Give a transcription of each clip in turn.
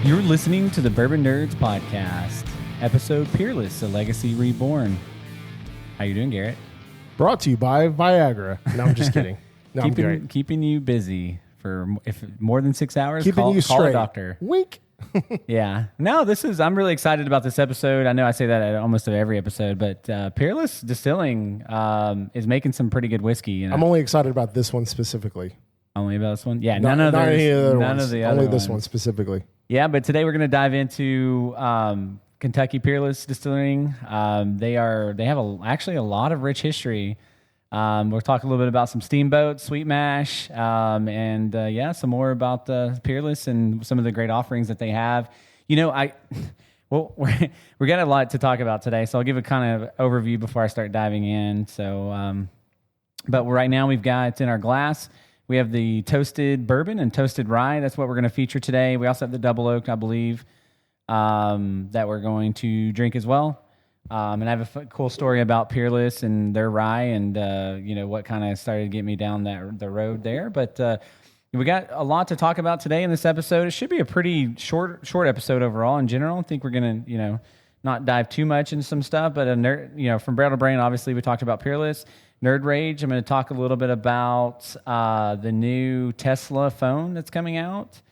You're listening to the Bourbon Nerdz podcast, episode Peerless, a Legacy Reborn. How you doing, Garrett? Brought to you by Viagra. No, I'm just kidding. No, I'm great. Keeping you busy for if more than 6 hours. Keeping you straight. Call a doctor. Wink. Yeah. No, I'm really excited about this episode. I know I say that at almost every episode, but Peerless Distilling is making some pretty good whiskey. You know? I'm only excited about this one specifically. Only about this one? Yeah, none of the other ones. Only this one specifically. Yeah, but today we're going to dive into Kentucky Peerless Distilling. They have actually a lot of rich history. We'll talk a little bit about some steamboats, sweet mash, and some more about Peerless and some of the great offerings that they have. You know, we got a lot to talk about today, so I'll give a kind of overview before I start diving in. So, but right now it's in our glass. We have the toasted bourbon and toasted rye. That's what we're going to feature today. We also have the double oaked, I believe, that we're going to drink as well. And I have a cool story about Peerless and their rye and, what kind of started to get me down the road there. But we got a lot to talk about today in this episode. It should be a pretty short episode overall in general. I think we're going to, not dive too much into some stuff. But, from Barrel to Brain, obviously, we talked about Peerless. Nerd Rage, I'm going to talk a little bit about the new Tesla phone that's coming out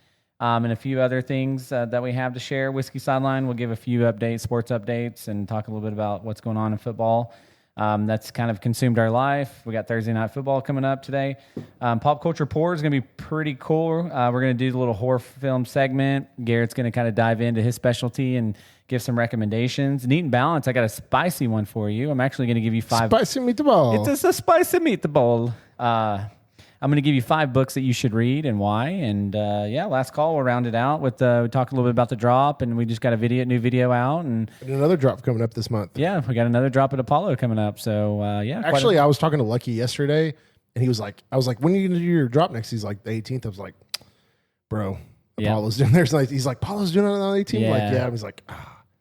and a few other things that we have to share. Whiskey Sideline, we'll give a few updates, sports updates, and talk a little bit about what's going on in football. That's kind of consumed our life. We got Thursday Night Football coming up today. Pop Culture Pour is going to be pretty cool. We're going to do the little horror film segment. Garrett's going to kind of dive into his specialty and give some recommendations. Neat and Balanced, I got a spicy one for you. I'm actually going to give you 5. Spicy meatball. It's a spicy meatball. I'm going to give you 5 books that you should read and why. And last call, we'll round it out with we talk a little bit about the drop, and we just got a new video out, and another drop coming up this month. Yeah, we got another drop at Apollo coming up. So actually, I was talking to Lucky yesterday, and he was like, "I was like, when are you going to do your drop next?" He's like, "The 18th." I was like, "Bro, Apollo's doing theirs." He's like, "Apollo's doing it on the 18th." Yeah. Like, yeah. I was like,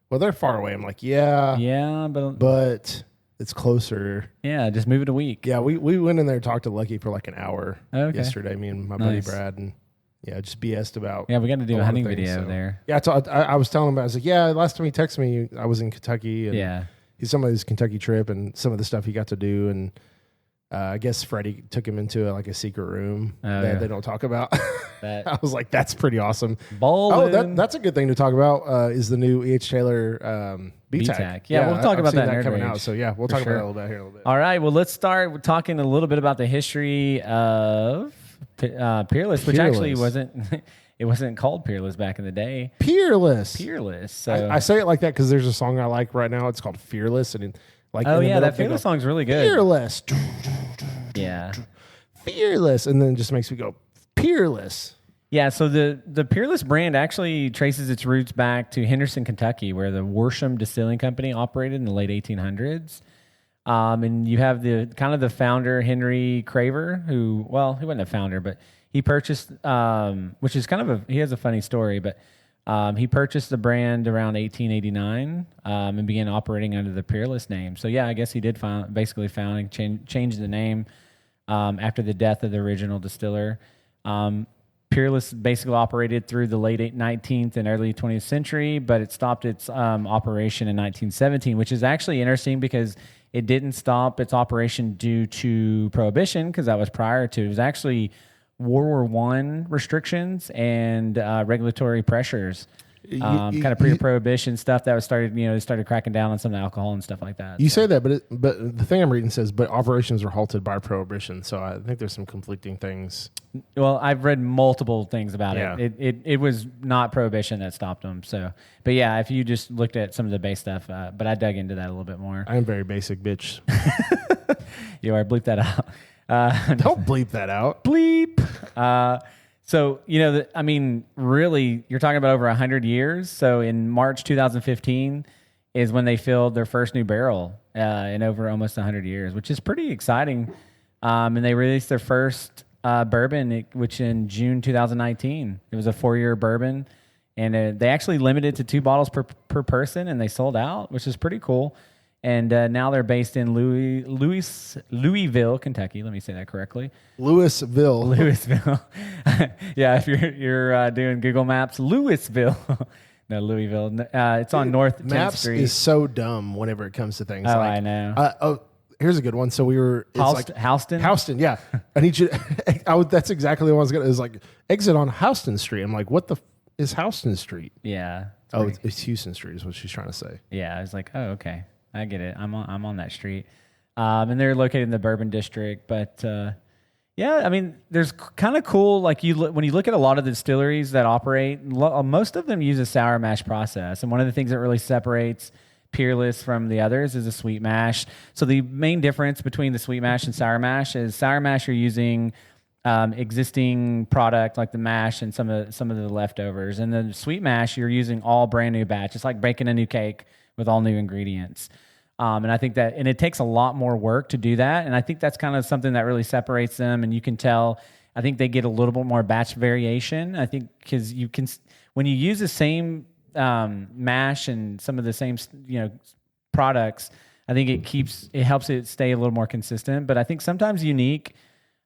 well, they're far away. I'm like, yeah, but it's closer. Yeah, just move it a week. Yeah, we went in there and talked to Lucky for like an hour yesterday, me and my buddy Brad, and just BS'd about. Yeah, we got to do a hunting video there. Yeah, I was telling him, I was like, last time he texted me, I was in Kentucky, and he's some of his Kentucky trip and some of the stuff he got to do, and I guess Freddie took him into a secret room that they don't talk about. I was like, that's pretty awesome. That's a good thing to talk about is the new E.H. Taylor B-Tac. Yeah, we'll talk about that coming out. So we'll talk about it a little bit here in a little bit. All right, well, let's start with talking a little bit about the history of Peerless, which actually wasn't called Peerless back in the day. Peerless. So I say it like that because there's a song I like right now. It's called Fearless, and that Fearless song's really good. Fearless. Yeah. Fearless, and then it just makes me go Peerless. Yeah, so the Peerless brand actually traces its roots back to Henderson, Kentucky, where the Worsham Distilling Company operated in the late 1800s. And you have the founder, Henry Craver, who he wasn't a founder, but he purchased, which is he has a funny story, but he purchased the brand around 1889 and began operating under the Peerless name. So I guess he did basically found and change the name after the death of the original distiller. Peerless basically operated through the late 19th and early 20th century, but it stopped its operation in 1917, which is actually interesting because it didn't stop its operation due to Prohibition, because that was prior to. It was actually World War I restrictions and regulatory pressures. Kind of pre-prohibition stuff that was started. They started cracking down on some of the alcohol and stuff like that. You say that, but the thing I'm reading says, but operations were halted by prohibition. So I think there's some conflicting things. Well, I've read multiple things about it. It was not prohibition that stopped them. So, but if you just looked at some of the base stuff, but I dug into that a little bit more. I am very basic, bitch. You are. Bleep that out. Don't bleep that out. Bleep. So, really, you're talking about over 100 years. So in March 2015 is when they filled their first new barrel in over almost 100 years, which is pretty exciting. And they released their first bourbon, which in June 2019. It was a 4-year bourbon. And they actually limited it to 2 bottles per person, and they sold out, which is pretty cool. And now they're based in Louisville, Kentucky. Let me say that correctly. Louisville. Yeah, if you're doing Google Maps, Louisville. No, Louisville. It's on North 10th Maps Street. is so dumb whenever it comes to things. Oh, I know. Here's a good one. So we were Houston. Houston, yeah. I need you. That's exactly what I was gonna. It was like exit on Houston Street. I'm like, what the is Houston Street? Yeah. It's Houston Street is what she's trying to say. Yeah, I was like, oh, okay, I get it. I'm on that street, and they're located in the Bourbon District. But yeah, I mean, there's kind of cool. Like when you look at a lot of the distilleries that operate, most of them use a sour mash process, and one of the things that really separates Peerless from the others is a sweet mash. So the main difference between the sweet mash and sour mash is sour mash you're using existing product like the mash and some of the leftovers, and then the sweet mash you're using all brand new batch. It's like baking a new cake with all new ingredients. And I think that, and it takes a lot more work to do that. And I think that's kind of something that really separates them. And you can tell, I think they get a little bit more batch variation. I think because you can, when you use the same mash and some of the same, products, I think it helps it stay a little more consistent. But I think sometimes unique,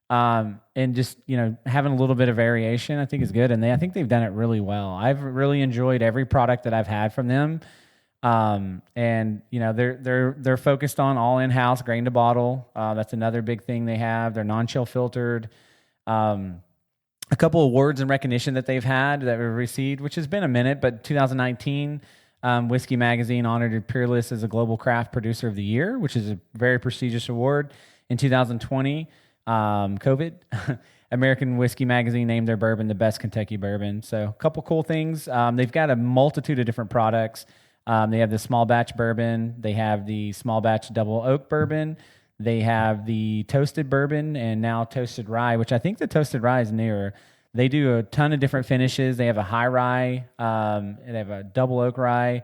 and just, having a little bit of variation, I think is good. And I think they've done it really well. I've really enjoyed every product that I've had from them. And they're focused on all in-house grain to bottle. That's another big thing they have. They're non-chill filtered. A couple awards and recognition that they've had that we've received, which has been a minute, but 2019, Whiskey Magazine honored Peerless as a Global Craft Producer of the Year, which is a very prestigious award. In 2020, COVID, American Whiskey Magazine named their bourbon the best Kentucky bourbon. So a couple cool things. They've got a multitude of different products. They have the small batch bourbon. They have the small batch double oak bourbon. They have the toasted bourbon and now toasted rye, which I think the toasted rye is newer. They do a ton of different finishes. They have a high rye. They have a double oak rye.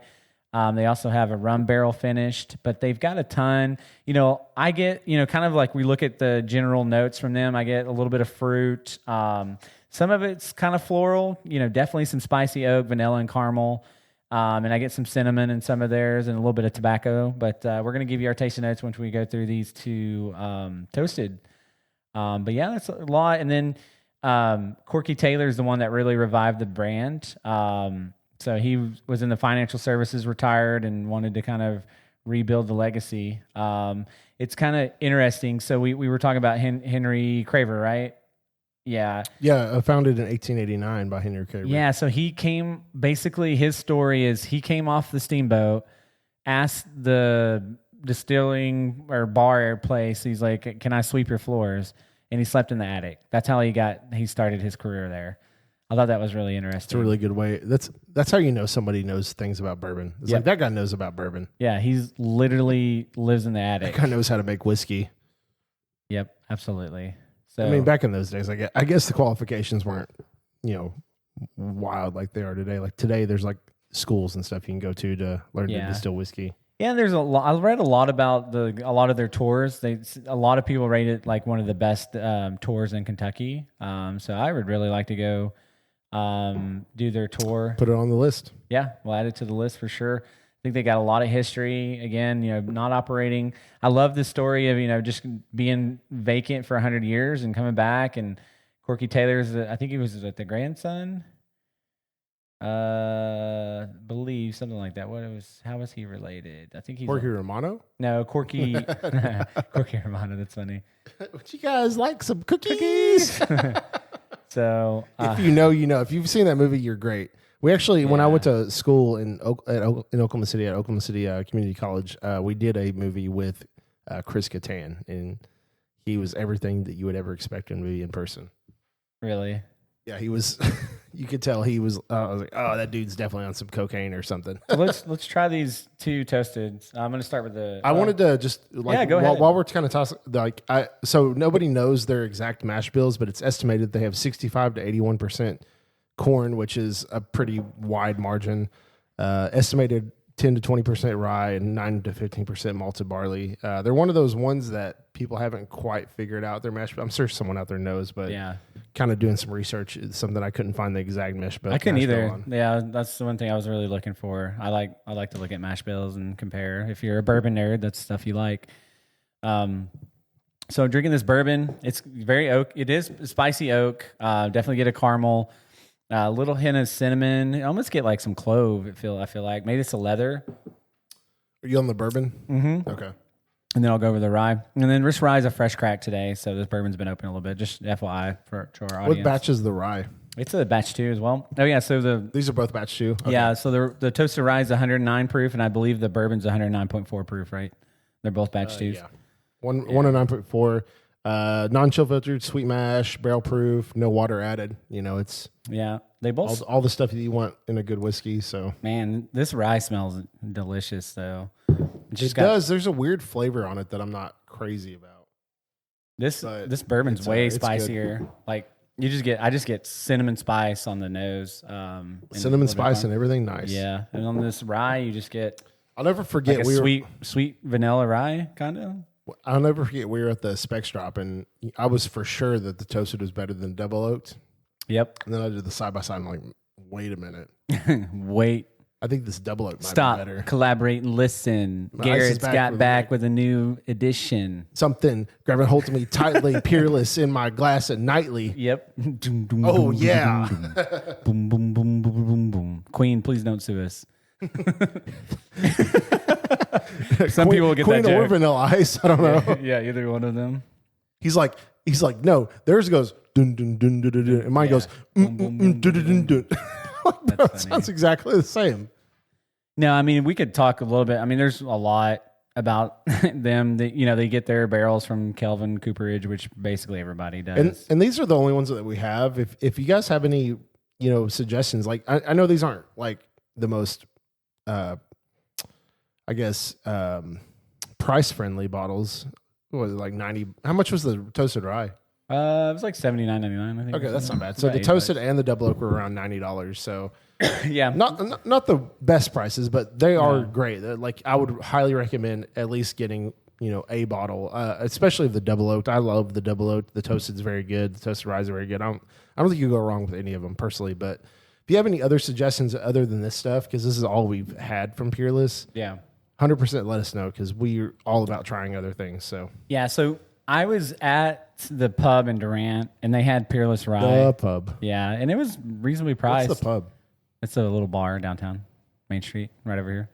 They also have a rum barrel finished, but they've got a ton. I get, kind of like we look at the general notes from them. I get a little bit of fruit. Some of it's kind of floral, definitely some spicy oak, vanilla, and caramel. And I get some cinnamon in some of theirs and a little bit of tobacco. But we're going to give you our tasting notes once we go through these two toasted. But yeah, that's a lot. And then Corky Taylor is the one that really revived the brand. So he was in the financial services, retired, and wanted to kind of rebuild the legacy. It's kind of interesting. So we were talking about Henry Craver, right? Yeah. Yeah, founded in 1889 by Henry Craver. Yeah, so he came, basically his story is he came off the steamboat, asked the distilling or bar place, he's like, can I sweep your floors? And he slept in the attic. That's how he started his career there. I thought that was really interesting. It's a really good way. That's how you know somebody knows things about bourbon. It's like that guy knows about bourbon. Yeah, he's literally lives in the attic. That guy knows how to make whiskey. Yep, absolutely. So I mean, back in those days, I guess the qualifications weren't, wild like they are today. Like today, there's like schools and stuff you can go to learn to distill whiskey. Yeah, there's a lot. I read a lot about a lot of their tours. A lot of people rate it like one of the best tours in Kentucky. So I would really like to go do their tour. Put it on the list. Yeah, we'll add it to the list for sure. I think they got a lot of history. Again, not operating. I love the story of, just being vacant for 100 years and coming back. And Corky Taylor's, I think he was the grandson. Believe something like that. How was he related? I think he's Corky Romano? No, Corky Corky Romano. That's funny. Would you guys like some cookies? So if you know, if you've seen that movie, you're great. We actually, when I went to school in Oklahoma City at Oklahoma City Community College, we did a movie with Chris Kattan, and he was everything that you would ever expect him to be in person. Really? Yeah, he was. You could tell he was. I was like, oh, that dude's definitely on some cocaine or something. Let's try these two toasted. I'm going to start with the. I wanted to just go ahead. While we're kind of tossing, so nobody knows their exact mash bills, but it's estimated they have 65 to 81% corn, which is a pretty wide margin. Estimated 10 to 20% rye and 9 to 15% malted barley. They're one of those ones that people haven't quite figured out their mash. I'm sure someone out there knows, but kind of doing some research. It's something I couldn't find the exact mash bill. I couldn't either. Yeah, that's the one thing I was really looking for. I like to look at mash bills and compare. If you're a bourbon nerd, that's stuff you like. So drinking this bourbon, it's very oak. It is spicy oak. Definitely get a caramel, a little hint of cinnamon. I almost get like some clove. I feel like maybe it's a leather. Are you on the bourbon? Mm-hmm. Okay. And then I'll go over the rye. And then this rye is a fresh crack today, so this bourbon's been open a little bit. Just FYI for our audience. What batch is the rye? It's a batch 2 as well. Oh yeah, so these are both batch 2. Okay. Yeah, so the toasted rye is 109 proof, and I believe the bourbon's 109.4 proof, right? They're both batch 2s. Yeah. One at 9.4. Non-chill filtered, sweet mash, barrel proof, no water added. It's they both all the stuff that you want in a good whiskey. So man, this rye smells delicious though. It does. There's a weird flavor on it that I'm not crazy about. This bourbon's way spicier. Good. Like I just get cinnamon spice on the nose. Cinnamon spice and everything, nice. Yeah, and on this rye, you just get. I'll never forget like sweet vanilla rye kind of. I'll never forget we were at the Specs Drop, and I was for sure that the toasted was better than double oaked. Yep. And then I did the side by side. I'm like, wait a minute. Wait. I think this double oak might be better. Collaborate and listen. Garrett's got back with a new edition. Something grabbing hold of me tightly, Peerless in my glass at nightly. Yep. Oh yeah. Boom boom boom boom boom boom. Queen, please don't sue us. Some people will get Queen that joke. Or Vanilla Ice. I don't know. Yeah, either one of them. He's like, no. Theirs goes dun dun dun dun dun, and mine goes dun dun dun dun. It sounds exactly the same. No, I mean we could talk a little bit. I mean, there's a lot about them. That they get their barrels from Kelvin Cooperage, which basically everybody does. And these are the only ones that we have. If you guys have any suggestions, like I know these aren't like the most I guess price friendly bottles. What was it, like 90? How much was the toasted rye? It was like $79.99, I think. Okay, that's not bad. So the toasted and the double oak were around $90. So yeah, not the best prices, but they are great. Like I would highly recommend at least getting a bottle, especially the double oaked. I love the double oaked. The toasted's very good. The toasted rye is very good. I don't think you go wrong with any of them personally. But if you have any other suggestions other than this stuff, because this is all we've had from Peerless, 100% let us know, because we're all about trying other things. So yeah, so I was at the pub in Durant, and they had Peerless Rye. The pub. Yeah, and it was reasonably priced. What's the pub? It's a little bar downtown, Main Street, right over here.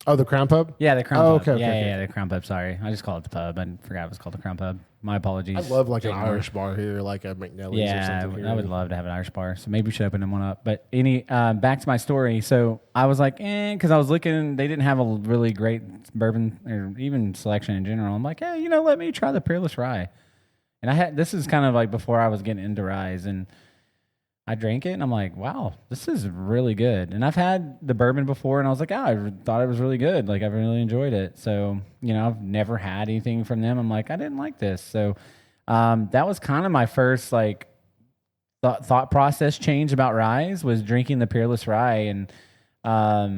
Oh, the Crown Pub? Yeah, the Crown Pub. Okay, yeah, the Crown Pub. Sorry. I just called it the pub. I forgot it was called the Crown Pub. My apologies. I'd love like an Irish bar here, like a McNally's or something here. I would love to have an Irish bar. So maybe we should open one up. But back to my story. So I was like, because I was looking, they didn't have a really great bourbon or even selection in general. I'm like, let me try the Peerless Rye. And this is kind of like before I was getting into ryes, and I drank it and I'm like, wow, this is really good. And I've had the bourbon before and I was like, I thought it was really good. Like I really enjoyed it. So, I've never had anything from them. I'm like, I didn't like this. So that was kind of my first like thought process change about ryes, was drinking the Peerless Rye. And that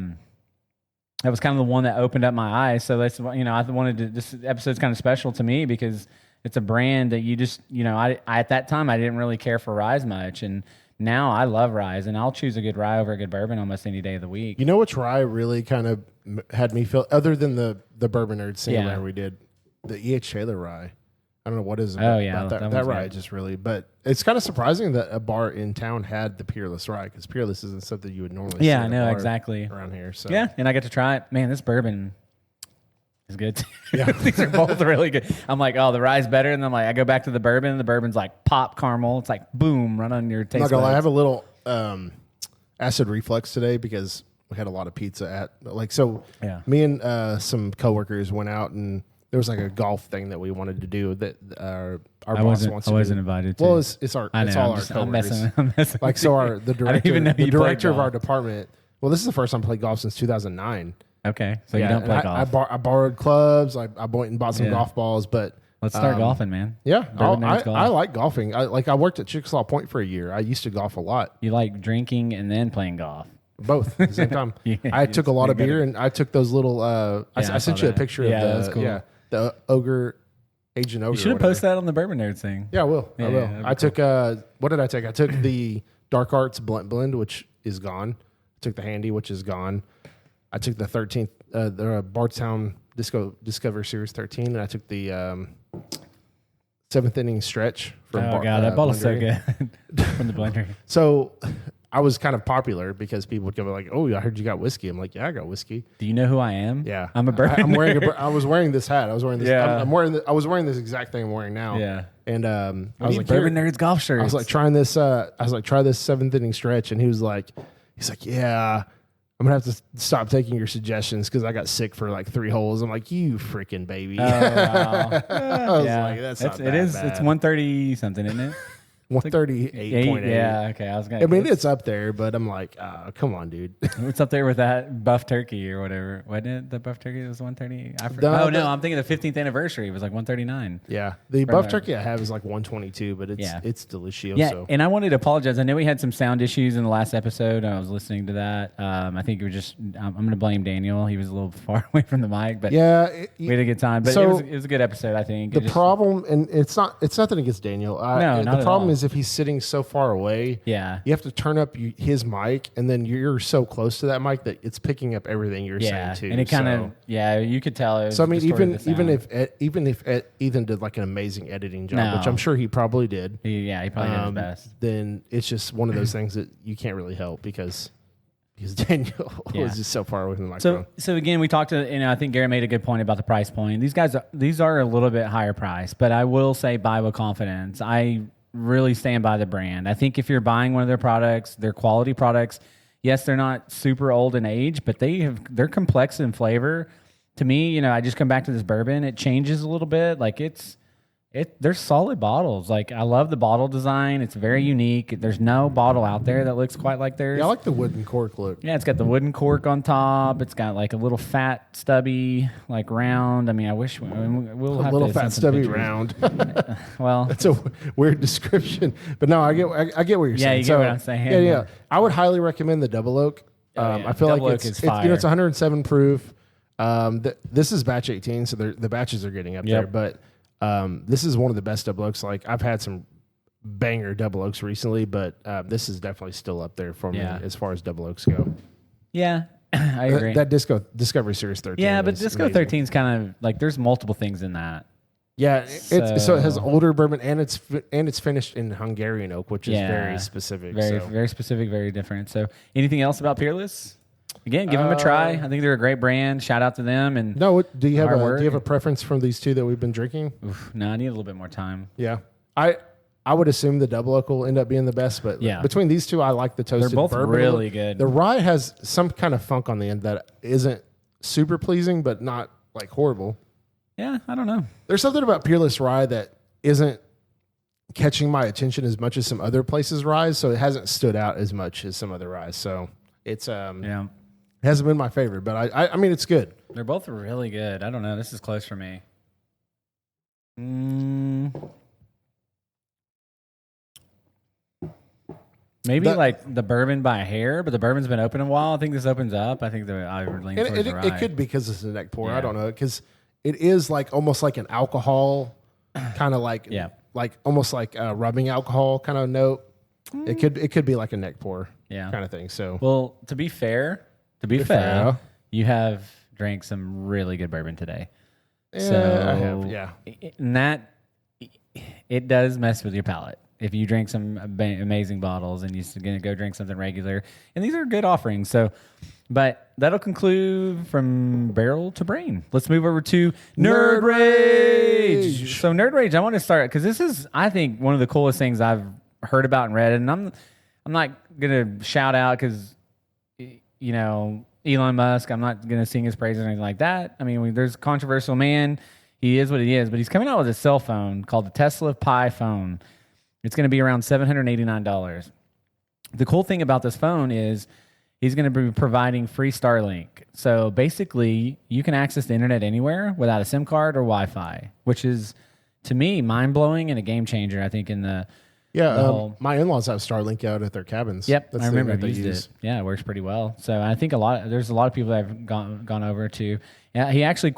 was kind of the one that opened up my eyes. So that's, I wanted to, this episode's kind of special to me because it's a brand that you just, I at that time I didn't really care for ryes much. And now I love ryes, and I'll choose a good rye over a good bourbon almost any day of the week. You know which rye really kind of had me feel, other than the Bourbon Nerdz single we did, the E.H. Taylor rye. I don't know what is about that rye just really, but it's kind of surprising that a bar in town had the Peerless Rye, because Peerless isn't something you would normally see I know exactly around here. So yeah, and I get to try it. Man, this bourbon is good. Yeah, these are both really good. I'm like, oh, the rye's better, and then I go back to the bourbon. And the bourbon's like pop caramel. It's like boom, right on your taste buds. I have a little acid reflux today because we had a lot of pizza me and some coworkers went out, and there was like a golf thing that we wanted to do that our boss wants to do. I wasn't invited to. Well, it's all our coworkers. I'm messing like, so the director of our department. Well, this is the first time I played golf since 2009. Okay, so you don't play golf. I borrowed clubs. I went and bought some golf balls, but let's start golfing, man. Yeah, I like golfing. I worked at Chickasaw Point for a year. I used to golf a lot. You like drinking and then playing golf? Both at the same time. I took a lot of beer, and I took those little. I sent you a picture of the ogre. aged ogre. You should have posted that on the Bourbon Nerdz thing. Yeah, I will. I took what did I take? I took the Dark Arts blend, which is gone. I took the Handy, which is gone. I took the 13th, the Bardstown Discover Series 13, and I took the 7th Inning Stretch from that bottle's so good from the blender. So I was kind of popular because people would come like, "Oh, I heard you got whiskey." I'm like, "Yeah, I got whiskey." Do you know who I am? Yeah, I'm a bourbon. I was wearing this hat. I was wearing this. Yeah. I was wearing this exact thing I'm wearing now. Yeah. And I was like, Bourbon Nerdz golf shirts. I was like trying this. I was like, try this 7th Inning Stretch, and he's like, "Yeah, I'm gonna have to stop taking your suggestions because I got sick for like 3 holes." I'm like, "You freaking baby!" Oh, wow. I was like, "That's not that bad." It's 130 something, isn't it? 138.8. Yeah, okay. I mean, it's up there, but I'm like, come on, dude. It's up there with that buff turkey or whatever. Wasn't it? The buff turkey was 130. I'm thinking the 15th anniversary. It was like 139. Yeah, the buff turkey I have is like 122, but it's delicious. Yeah, and I wanted to apologize. I know we had some sound issues in the last episode. I was listening to that. I think it was just. I'm going to blame Daniel. He was a little far away from the mic, but yeah, we had a good time. But it was a good episode, I think. The problem, and it's nothing against Daniel. No, not the problem all. is if he's sitting so far away, you have to turn up his mic, and then you're so close to that mic that it's picking up everything you're saying too. And it kind of you could tell. It so I mean, even if Ethan did like an amazing editing job, which I'm sure he probably did. He probably did his best. Then it's just one of those things that you can't really help because Daniel was just so far away from the microphone. So again, we talked to, I think Garrett made a good point about the price point. These are a little bit higher price, but I will say buy with confidence. I really stand by the brand. I think if you're buying one of their products, they're quality products. Yes, they're not super old in age, but they're complex in flavor. To me, I just come back to this bourbon. It changes a little bit. Like they're solid bottles. Like I love the bottle design. It's very unique. There's no bottle out there that looks quite like theirs. Yeah, I like the wooden cork look. Yeah, it's got the wooden cork on top. It's got like a little fat, stubby, like round. I mean, we'll have a little to fat, stubby round. Well, that's a weird description, but no, I get what you're saying. You get what I'm saying. Yeah. I would highly recommend the double oak. I feel double like oak it's 107 proof. This is batch 18, so the batches are getting up there, but. This is one of the best double oaks. Like I've had some banger double oaks recently, but this is definitely still up there for me as far as double oaks go. Yeah, I agree. That Discovery Series 13. Yeah, but Disco 13 is kind of like there's multiple things in that. Yeah, so it has older bourbon and it's finished in Hungarian oak, which is very specific. Very specific, very different. So, anything else about Peerless? Again, give them a try. I think they're a great brand. Shout out to them. And do you have a preference from these two that we've been drinking? No, I need a little bit more time. Yeah, I would assume the double oak will end up being the best, but between these two, I like the toasted. They're both bourbon. really good. The rye has some kind of funk on the end that isn't super pleasing, but not like horrible. Yeah, I don't know. There's something about Peerless rye that isn't catching my attention as much as some other places' rye, so it hasn't stood out as much as some other rye. So it's It hasn't been my favorite, but I mean, it's good. They're both really good. I don't know. This is close for me. Maybe like the bourbon by a hair, but the bourbon's been open a while. I think this opens up. I think I would lean towards the rye. It could be because it's a neck pour. Yeah. I don't know, because it is like almost like an alcohol kind of like almost like a rubbing alcohol kind of note. It could be like a neck pour kind of thing. So well, to be fair, you have drank some really good bourbon today. Yeah, so I have, and that it does mess with your palate. If you drink some amazing bottles and you're going to go drink something regular, and these are good offerings. So, but that'll conclude from barrel to brain. Let's move over to Nerd Rage. So Nerd Rage, I want to start because this is, I think, one of the coolest things I've heard about and read. And I'm not going to shout out because, Elon Musk, I'm not going to sing his praises or anything like that. I mean, there's a controversial man. He is what he is, but he's coming out with a cell phone called the Tesla Pi phone. It's going to be around $789. The cool thing about this phone is he's going to be providing free Starlink. So basically, you can access the internet anywhere without a SIM card or Wi-Fi, which is, to me, mind-blowing and a game changer, I think, in the my in-laws have Starlink out at their cabins. Yep, I remember I've used it. Yeah, it works pretty well. So I think there's a lot of people that have gone over to. Yeah, he actually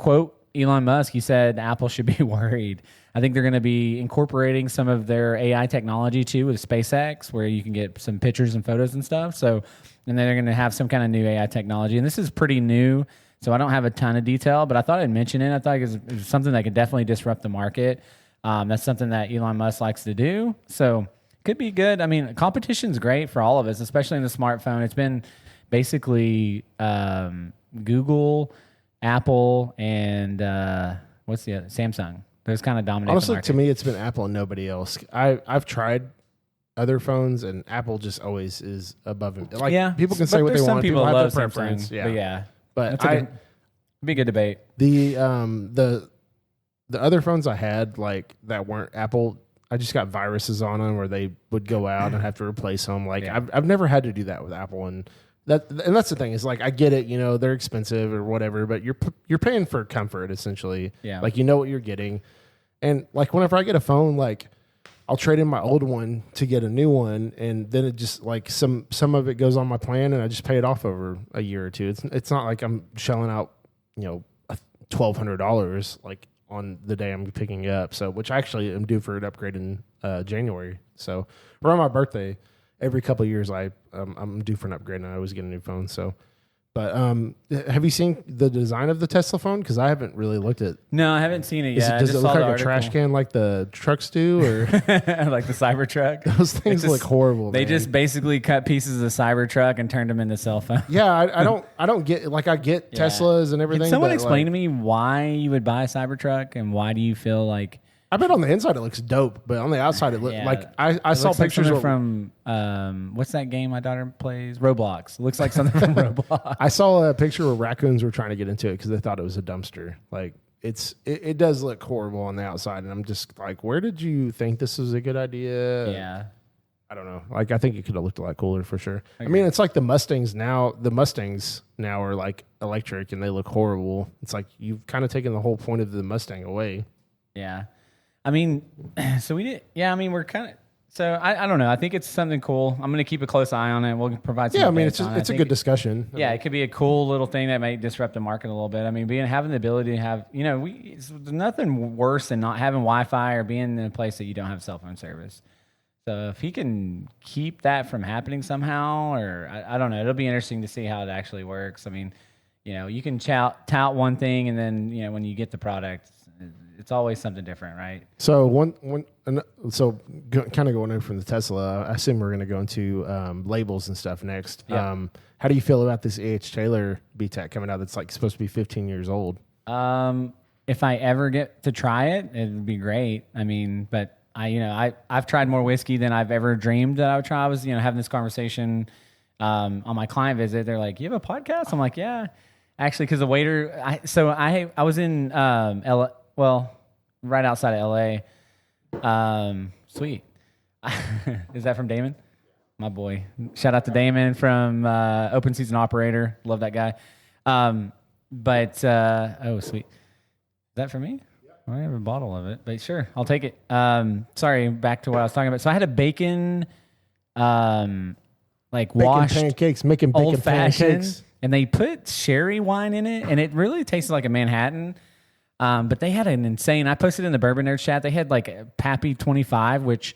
Elon Musk, he said Apple should be worried. I think they're going to be incorporating some of their AI technology too with SpaceX, where you can get some pictures and photos and stuff. So, and then they're going to have some kind of new AI technology. And this is pretty new, so I don't have a ton of detail, but I thought I'd mention it. I thought it was something that could definitely disrupt the market. That's something that Elon Musk likes to do. So, could be good. I mean, competition's great for all of us, especially in the smartphone. It's been basically Google, Apple, and what's the other? Samsung. Those kind of dominate. Honestly, the market. To me, it's been Apple and nobody else. I've tried other phones, and Apple just always is above it. Like people can say what they want. People have their love preference. Samsung, but it'd be a good debate. The other phones I had like that weren't Apple, I just got viruses on them, or they would go out and have to replace them. Like I've never had to do that with Apple, and that's the thing is like I get it, you know, they're expensive or whatever, but you're paying for comfort essentially. Yeah, like you know what you're getting, and like whenever I get a phone, like I'll trade in my old one to get a new one, and then it just like some of it goes on my plan, and I just pay it off over a year or two. It's not like I'm shelling out, you know, $1,200 like on the day I'm picking it up. So, which I actually am due for an upgrade in January. So, around my birthday, every couple of years I'm due for an upgrade, and I always get a new phone. So, but have you seen the design of the Tesla phone? Because I haven't really looked at. No, I haven't seen it yet. Does it look like a trash can like the trucks do, or like the Cybertruck? Those things look horrible. They just basically cut pieces of the Cybertruck and turned them into cell phones. Yeah, I don't get like I get Teslas and everything. Can someone explain to me why you would buy a Cybertruck, and why do you feel like? I bet on the inside it looks dope, but on the outside it looks like I saw pictures from what's that game my daughter plays? Roblox. It looks like something from Roblox. I saw a picture where raccoons were trying to get into it because they thought it was a dumpster. Like it does look horrible on the outside, and I'm just like, where did you think this was a good idea? Yeah. I don't know. Like I think it could have looked a lot cooler for sure. I mean, it's like the Mustangs now. The Mustangs now are like electric, and they look horrible. It's like you've kind of taken the whole point of the Mustang away. Yeah. I mean, so we did. Yeah, I mean, we're kind of. So I don't know. I think it's something cool. I'm going to keep a close eye on it. We'll provide some. Yeah, I mean, it's a good discussion. Yeah, it could be a cool little thing that may disrupt the market a little bit. I mean, having the ability to have, you know, there's nothing worse than not having Wi-Fi or being in a place that you don't have cell phone service. So if he can keep that from happening somehow, or I don't know, it'll be interesting to see how it actually works. I mean, you know, you can tout one thing, and then you know when you get the product. It's always something different, right? So kind of going in from the Tesla, I assume we're going to go into labels and stuff next. Yeah. How do you feel about this A.H. Taylor BTAC coming out that's like supposed to be 15 years old? If I ever get to try it, it would be great. I mean, but I've tried more whiskey than I've ever dreamed that I would try. I was, having this conversation on my client visit. They're like, "You have a podcast?" I'm like, "Yeah." Actually, because the waiter, I was in LA, well, right outside of LA. Sweet. Is that from Damon? My boy. Shout out to Damon from Open Season Operator. Love that guy. Oh, sweet. Is that for me? I have a bottle of it, but sure, I'll take it. Sorry, back to what I was talking about. So I had a bacon, washed pancakes, making bacon pancakes. And they put sherry wine in it, and it really tasted like a Manhattan. But they had an insane. I posted in the Bourbon Nerdz chat. They had like a Pappy 25, which,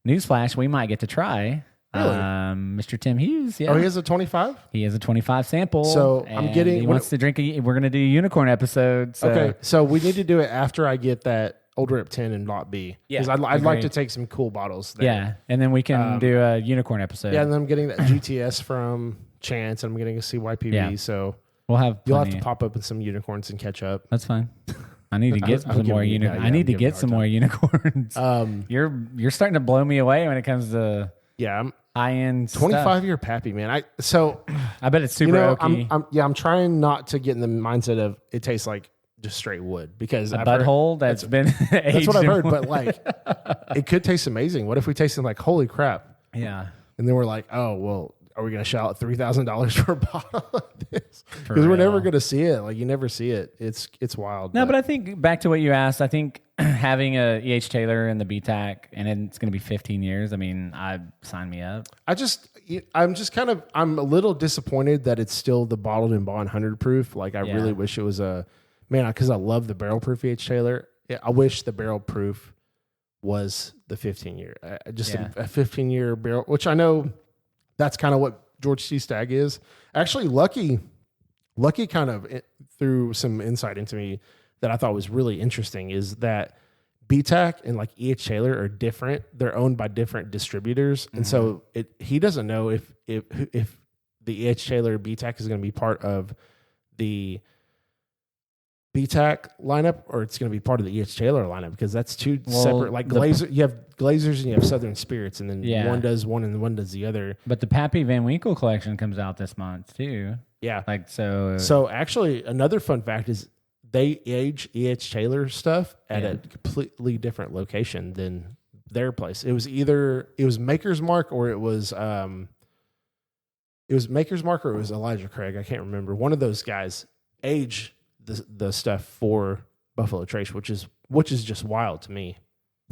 newsflash, we might get to try. Really? Mr. Tim Hughes. Yeah. Oh, he has a 25? He has a 25 sample. So I'm getting. He wants to drink. We're going to do a unicorn episode. So. Okay. So we need to do it after I get that Old Rip 10 in Lot B. Yeah. Because I'd like to take some cool bottles there. Yeah. And then we can do a unicorn episode. Yeah. And then I'm getting that GTS from Chance, and I'm getting a CYPV. Yeah. So we'll have. You'll have to pop open some unicorns and catch up. That's fine. I need to get some more unicorns. I need to get some more unicorns. You're starting to blow me away when it comes to high-end 25-year Pappy, man. I bet it's super oaky. I'm trying not to get in the mindset of it tastes like just straight wood, because a butthole that's been aged. That's what I've heard, but like it could taste amazing. What if we tasted like, holy crap? Yeah. And then we're like, oh, well, are we going to shell out $3,000 for a bottle of this? Because we're never going to see it. Like, you never see it. It's wild. No, but I think back to what you asked, I think having a E.H. Taylor and the BTAC, and it's going to be 15 years. I mean, sign me up. I'm a little disappointed that it's still the bottled and bond 100 proof. Like, I really wish it was a man, because I love the barrel proof E.H. Taylor. I wish the barrel proof was the 15-year. A 15-year barrel, which I know that's kind of what George T. Stagg is. Actually, Lucky kind of threw some insight into me that I thought was really interesting, is that BTAC and like E.H. Taylor are different. They're owned by different distributors. And so he doesn't know if the E.H. Taylor BTAC is going to be part of the BTAC lineup or it's going to be part of the E.H. Taylor lineup, because that's two separate, like Glazer. You have Glazers and you have Southern Spirits, and then one does one and one does the other. But the Pappy Van Winkle collection comes out this month too. Yeah. Like so. So actually, another fun fact is they age E.H. Taylor stuff at a completely different location than their place. It was Maker's Mark or it was Maker's Mark or it was Elijah Craig. I can't remember. One of those guys age the stuff for Buffalo Trace, which is just wild to me.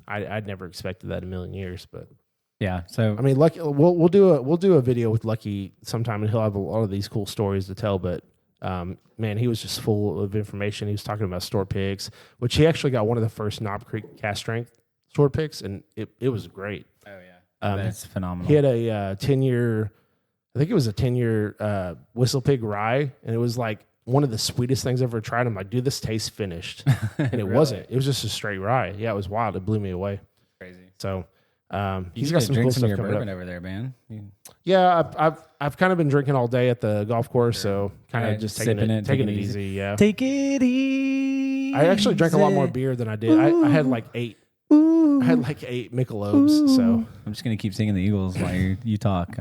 I'd never expected that in a million years, but yeah. So I mean, Lucky, we'll do a video with Lucky sometime, and he'll have a lot of these cool stories to tell. But man, he was just full of information. He was talking about store picks, which he actually got one of the first Knob Creek cast strength store picks, and it was great. Oh yeah, that's phenomenal. He had a 10-year, I think it was a 10-year Whistle Pig rye, and it was like one of the sweetest things I've ever tried. I'm like, dude, this tastes finished. And it wasn't. It was just a straight rye. Yeah, it was wild. It blew me away. Crazy. So he's got some cool stuff coming up over there, man. Yeah, I've kind of been drinking all day at the golf course, so kind of just taking it easy. Yeah. Take it easy. I actually drank a lot more beer than I did. I had like 8. I had like 8 Michelobes. So I'm just gonna keep singing the Eagles while you talk.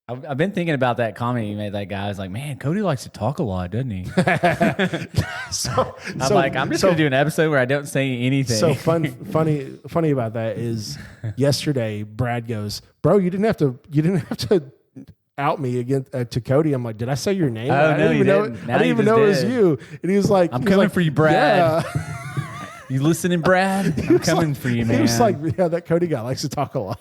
I've been thinking about that comment you made. That guy was like, man, Cody likes to talk a lot, doesn't he? I'm just going to do an episode where I don't say anything. So funny about that is yesterday, Brad goes, bro, you didn't have to out me again to Cody. I'm like, did I say your name? I didn't even know it was you. And he was like, I'm coming for you, Brad. Yeah. You listening, Brad? I'm coming for you, man. He was like, yeah, that Cody guy likes to talk a lot.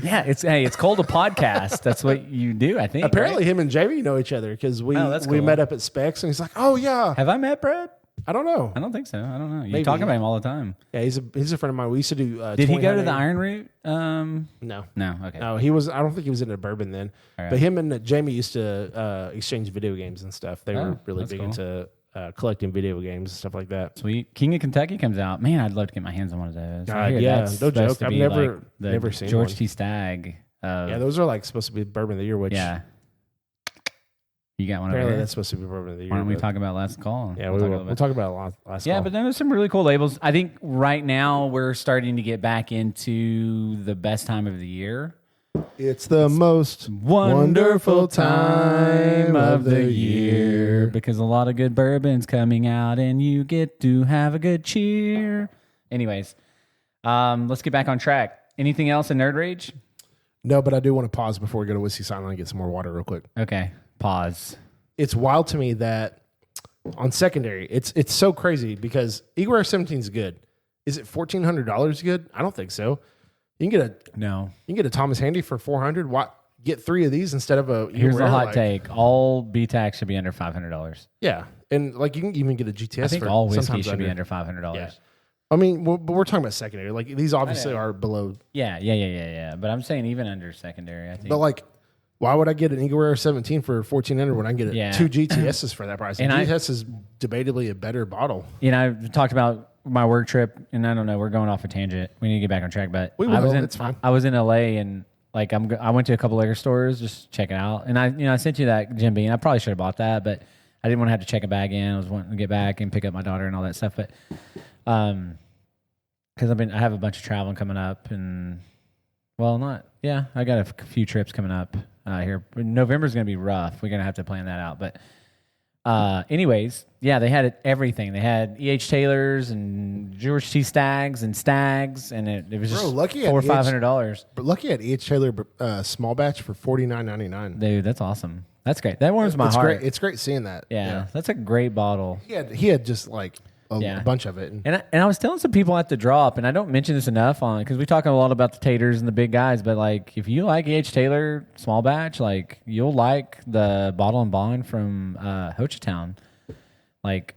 Yeah, it's called a podcast. That's what you do, I think. Apparently, him and Jamie know each other because we met up at Specs, and he's like, "Oh yeah." Have I met Brad? I don't know. I don't think so. I don't know. You talk about him all the time. Yeah, he's a friend of mine. We used to do. Did he go to the Iron Root? No. Okay. No, he was. I don't think he was into bourbon then. Right. But him and Jamie used to exchange video games and stuff. They were really big into collecting video games and stuff like that. Sweet. King of Kentucky comes out. Man, I'd love to get my hands on one of those. Yeah, no joke. I've never seen George one. T. Stagg. Yeah, those are like supposed to be bourbon of the year. Which you got one. Apparently, that's supposed to be bourbon of the year. Why don't we talk about last call? Yeah, we'll talk about last call. Yeah, but then there's some really cool labels. I think right now we're starting to get back into the best time of the year. It's the most wonderful time of the year because a lot of good bourbon's coming out and you get to have a good cheer. Anyways, let's get back on track. Anything else in Nerd Rage? No, but I do want to pause before we go to Whiskey Silent and get some more water real quick. Okay, pause. It's wild to me that on secondary, it's so crazy because Eagle Rare 17 is good. Is it $1,400 good? I don't think so. You can get a Thomas Handy for $400. Why get 3 of these instead of a? Here's a hot take: all BTAC should be under $500. Yeah, and like you can even get a GTS. I think all whiskey should be under $500. Yeah. I mean, but we're talking about secondary. Like these obviously are below. Yeah. But I'm saying even under secondary, I think. But like, why would I get an Eagle Rare 17 for $1,400 when I can get 2 GTSs for that price? And GTS is debatably a better bottle. I talked about my work trip, and I don't know, we're going off a tangent. We need to get back on track, but it's fine. I was in LA, and like I went to a couple liquor stores just check it out, and I sent you that Jim Beam. I probably should have bought that, but I didn't want to have to check it back in. I was wanting to get back and pick up my daughter and all that stuff, but because I have a bunch of traveling coming up, and I got a few trips coming up here. November's going to be rough. We're going to have to plan that out, but. Anyways, they had everything. They had E.H. Taylors and George T. Staggs, and it was just $400 or $500. But Lucky at E.H. Taylor small batch for $49.99. Dude, that's awesome. That's great. That warms my heart. It's great seeing that. Yeah, that's a great bottle. He had just like a bunch of it. And I was telling some people at the drop, and I don't mention this enough on because we talk a lot about the taters and the big guys, but like if you like E.H. Taylor small batch, like you'll like the Bottle and Bond from Ho Chi Town. Like,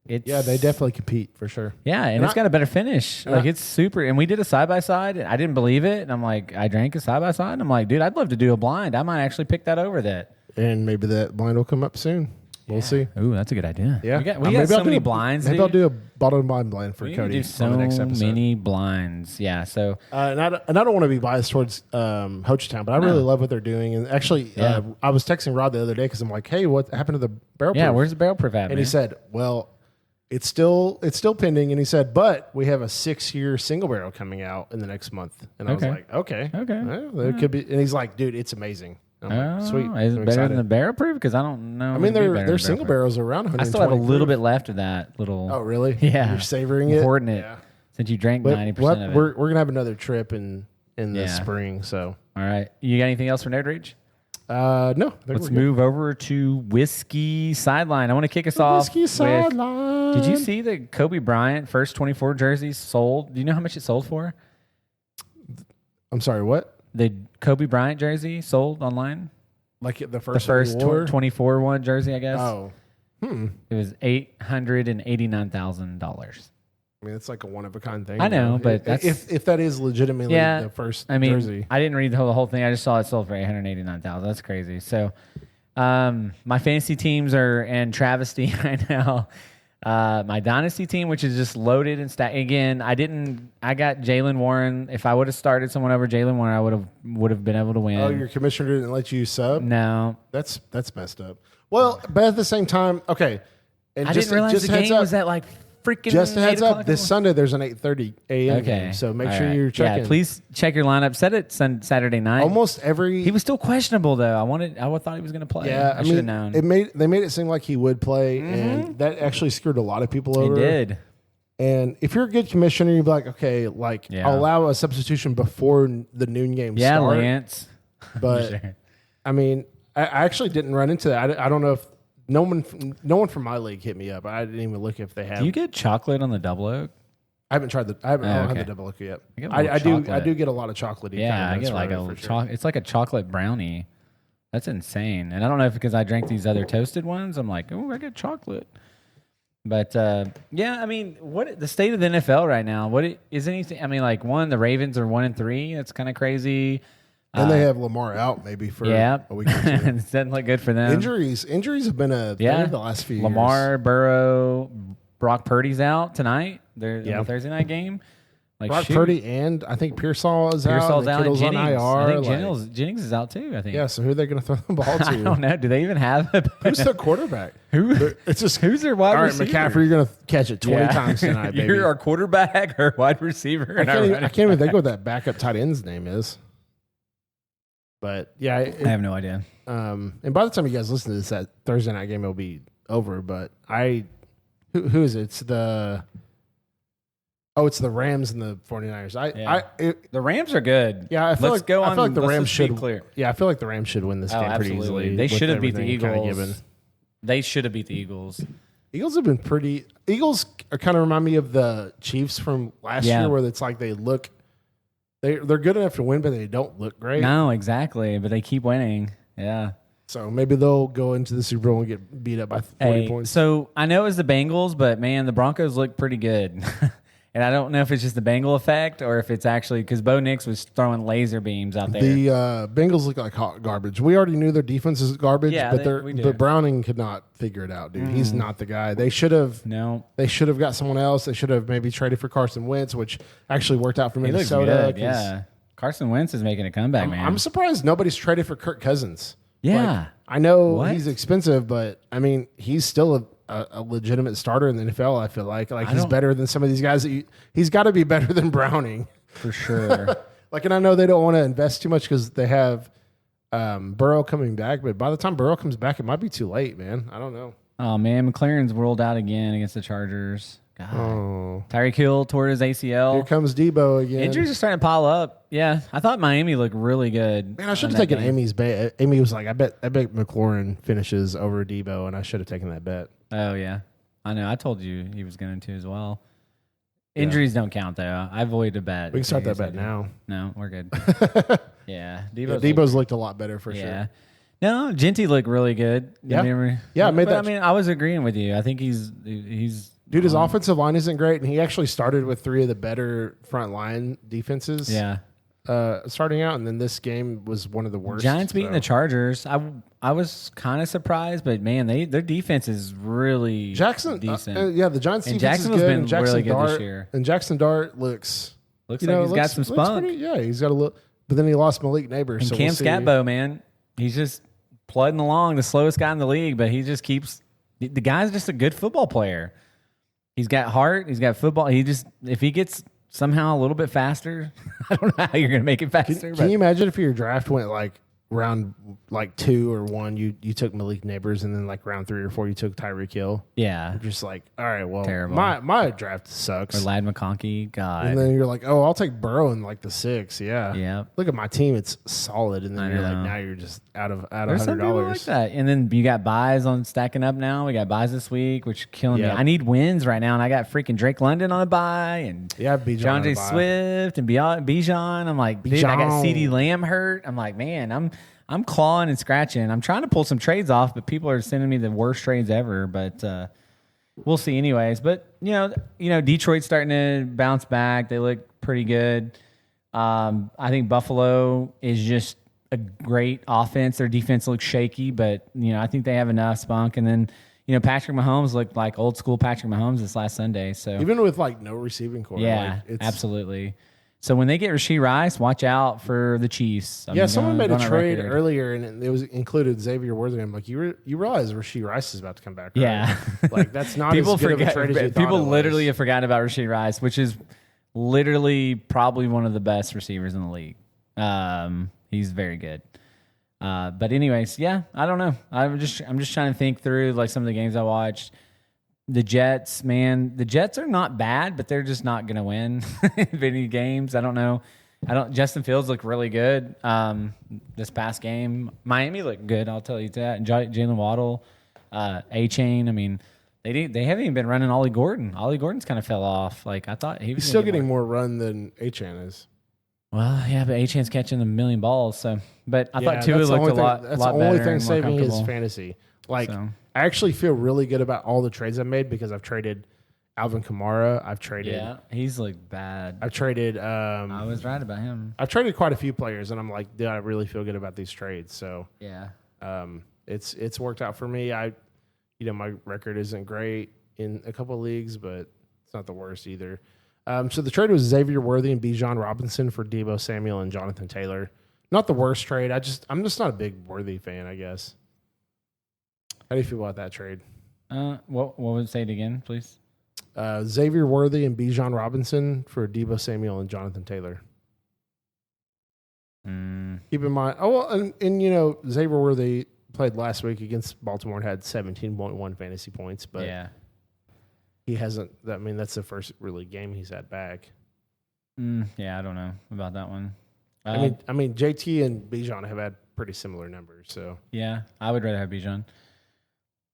it's they definitely compete for sure. Yeah, and it's got a better finish. Like, it's super. And we did a side by side. I didn't believe it, and I'm like, I drank a side by side, and I'm like, dude, I'd love to do a blind. I might actually pick that over that. And maybe that blind will come up soon. We'll see. Ooh, that's a good idea. Yeah, we got so many blinds. Maybe I'll do a bottom blind for we Cody do so on the next episode. many blinds. Yeah. So, and I don't want to be biased towards Hochtown, but I really love what they're doing. And actually, I was texting Rod the other day because I'm like, hey, what happened to the barrel proof? Yeah, where's the barrel proof at? And he said, well, it's still pending. And he said, but we have a 6-year single barrel coming out in the next month. And I was like, okay, well, there could be. And he's like, dude, it's amazing. I'm like, sweet. Is it better than the barrel proof? Because I don't know. I mean, their single barrels are around 120. I still have a little bit left of that little. Oh, really? Yeah. You're savoring it? Hoarding it. Yeah. Since you drank 90% of it. We're going to have another trip in the spring. So. All right. You got anything else for Nerd Reach? No. Let's move over to Whiskey Sideline. I want to kick us off. Whiskey Sideline. Did you see the Kobe Bryant first 24 jerseys sold? Do you know how much it sold for? I'm sorry, what? The Kobe Bryant jersey sold online? Like the first 24 one jersey, I guess. Oh. It was $889,000. I mean, it's like a one-of-a-kind thing. I know, but that's... If that is legitimately the first jersey. I didn't read the whole thing. I just saw it sold for $889,000. That's crazy. So, my fantasy teams are in travesty right now. My dynasty team, which is just loaded and stacked. Again, I got Jaylen Warren. If I would have started someone over Jaylen Warren, I would have been able to win. Oh, your commissioner didn't let you sub? No. That's messed up. Well, but at the same time, okay. And I didn't realize the game was at like freaking. Just a heads up, this Sunday there's an 8:30 a.m. game, so make sure you're checking. Yeah, please check your lineup. Set it Saturday night. Almost every. He was still questionable though. I thought he was going to play. Yeah, I should have known. They made it seem like he would play, and that actually screwed a lot of people over. It did. And if you're a good commissioner, you'd be like, okay, I'll allow a substitution before the noon game start. Yeah, Lance. But sure. I mean, I actually didn't run into that. I don't know if no one from my league hit me up. I didn't even look if they have. Do you get chocolate on the double oak? I haven't tried I don't have the double oak yet. I do get a lot of chocolatey. Yeah, I get like it's like a chocolate brownie. That's insane. And I don't know if because I drank these other toasted ones, I'm like, oh, I get chocolate. But yeah, I mean, what the state of the NFL right now? What is anything? I mean, like the Ravens are 1-3. That's kind of crazy. And they have Lamar out maybe for a week or two. It doesn't look good for them. Injuries have been a thing the last few years. Lamar, Burrow, Brock Purdy's out tonight. They're in the Thursday night game. Brock Purdy and I think Pearsall is out. Pearsall's out. Kittle's Jennings. on IR. I think Jennings is out too. I think. Yeah. So who are they going to throw the ball to? I don't know. Do they even have who's their quarterback? Who's their wide receiver? All right, McCaffrey, you're going to catch it 20 times tonight, baby. You're our quarterback or wide receiver. I can't even think what that backup tight end's name is. But yeah, I have no idea. And by the time you guys listen to this, that Thursday night game will be over. But who is it? It's the Rams and the 49ers. The Rams are good. Yeah, I feel like the Rams should clear. Yeah, I feel like the Rams should win this game pretty easily. They should have beat the Eagles. They should have beat the Eagles. Eagles have been pretty. Eagles kind of remind me of the Chiefs from last year, where it's like they look. They're good enough to win, but they don't look great. No, exactly. But they keep winning. Yeah. So maybe they'll go into the Super Bowl and get beat up by 40 points. So I know it was the Bengals, but man, the Broncos look pretty good. And I don't know if it's just the Bengal effect or if it's actually because Bo Nix was throwing laser beams out there. The Bengals look like hot garbage. We already knew their defense is garbage, but Browning could not figure it out, dude. He's not the guy. They should have got someone else. They should have maybe traded for Carson Wentz, which actually worked out for Minnesota. He looks good, yeah. Carson Wentz is making a comeback, man. I'm surprised nobody's traded for Kirk Cousins. Yeah. I know he's expensive, but I mean, he's still a legitimate starter in the NFL. I feel like he's better than some of these guys. He's got to be better than Browning for sure. And I know they don't want to invest too much because they have Burrow coming back, but by the time Burrow comes back, it might be too late, man. I don't know. Oh man, McLaren's rolled out again against the Chargers. God. Oh. Tyreek Hill tore his ACL. Here comes Debo again. Injuries are starting to pile up. Yeah, I thought Miami looked really good. Man, I should have taken Amy's bet. Amy was like, I bet McLaurin finishes over Debo, and I should have taken that bet. Oh yeah, I know. I told you he was going to as well. Injuries don't count though. I avoided a bet. We can start that bet now. No, we're good. Yeah, Debo's looked a lot better for sure. No, Genty looked really good. Yeah, I mean, I was agreeing with you. I think he's. Dude, his offensive line isn't great, and he actually started with 3 of the better front line defenses. Yeah. Starting out, and then this game was one of the worst. Giants beating the Chargers. I was kind of surprised, but man, their defense is really decent. The Giants' and defense is good. Been really good this year. And Jackson Dart looks like he's got some spunk. He's got a little. But then he lost Malik Neighbors. And so Cam Scatbo, man, he's just plodding along, the slowest guy in the league, but he just keeps. The guy's just a good football player. He's got heart. He's got football. If he gets somehow a little bit faster, I don't know how you're going to make it faster. Can you imagine if your draft went like round 2 or 1, you took Malik Neighbors, and then like round 3 or 4 you took Tyreek Hill? Yeah, you're just like, all right, well, terrible. My draft sucks. Or Ladd McConkey, God. And then you're like, oh, I'll take Burrow in like the 6. Yeah. Look at my team; it's solid. And then you're like, now you're just out of There's $100. Some people like that. And then you got buys on stacking up now. We got buys this week, which is killing me. I need wins right now, and I got freaking Drake London on a buy, and John J. Swift and Bijan. I'm like, dude, I got CeeDee Lamb hurt. I'm like, man, I'm clawing and scratching. I'm trying to pull some trades off, but people are sending me the worst trades ever. But we'll see anyways. But, you know, Detroit's starting to bounce back. They look pretty good. I think Buffalo is just a great offense. Their defense looks shaky, but, you know, I think they have enough spunk. And then, you know, Patrick Mahomes looked like old school Patrick Mahomes this last Sunday. So even with like no receiving core. Yeah, absolutely. So when they get Rashee Rice, watch out for the Chiefs. Someone made a trade earlier, and it was included Xavier Worthy. I'm like, you realize Rashee Rice is about to come back, right? Yeah. Like, that's not as good of a trade as you thought People literally have forgotten about Rashee Rice, which is literally probably one of the best receivers in the league. He's very good. But anyways, yeah, I don't know. I'm just trying to think through like some of the games I watched. The Jets, man, the Jets are not bad, but they're just not going to win any games. I don't know. Justin Fields looked really good this past game. Miami looked good, I'll tell you that. And Jalen Waddle, A-Chain. I mean, they haven't even been running Ollie Gordon. Ollie Gordon's kind of fell off. Like I thought he's still getting more run than A-Chain is. Well, yeah, but A-Chain's catching a million balls. So, but I thought Tua looked a lot better. That's the only thing saving his fantasy. I actually feel really good about all the trades I made because I've traded Alvin Kamara. I've traded. Yeah, he's like bad. I've traded. I was right about him. I've traded quite a few players, and I'm like, dude, I really feel good about these trades. So yeah, it's worked out for me. My record isn't great in a couple of leagues, but it's not the worst either. So the trade was Xavier Worthy and Bijan Robinson for Deebo Samuel and Jonathan Taylor. Not the worst trade. I'm just not a big Worthy fan, I guess. How do you feel about that trade? What would say it again, please? Xavier Worthy and Bijan Robinson for Deebo Samuel and Jonathan Taylor. Keep in mind, and Xavier Worthy played last week against Baltimore and had 17.1 fantasy points, but he hasn't. I mean, that's the first really game he's had back. Yeah, I don't know about that one. I mean, JT and Bijan have had pretty similar numbers, so yeah, I would rather have Bijan.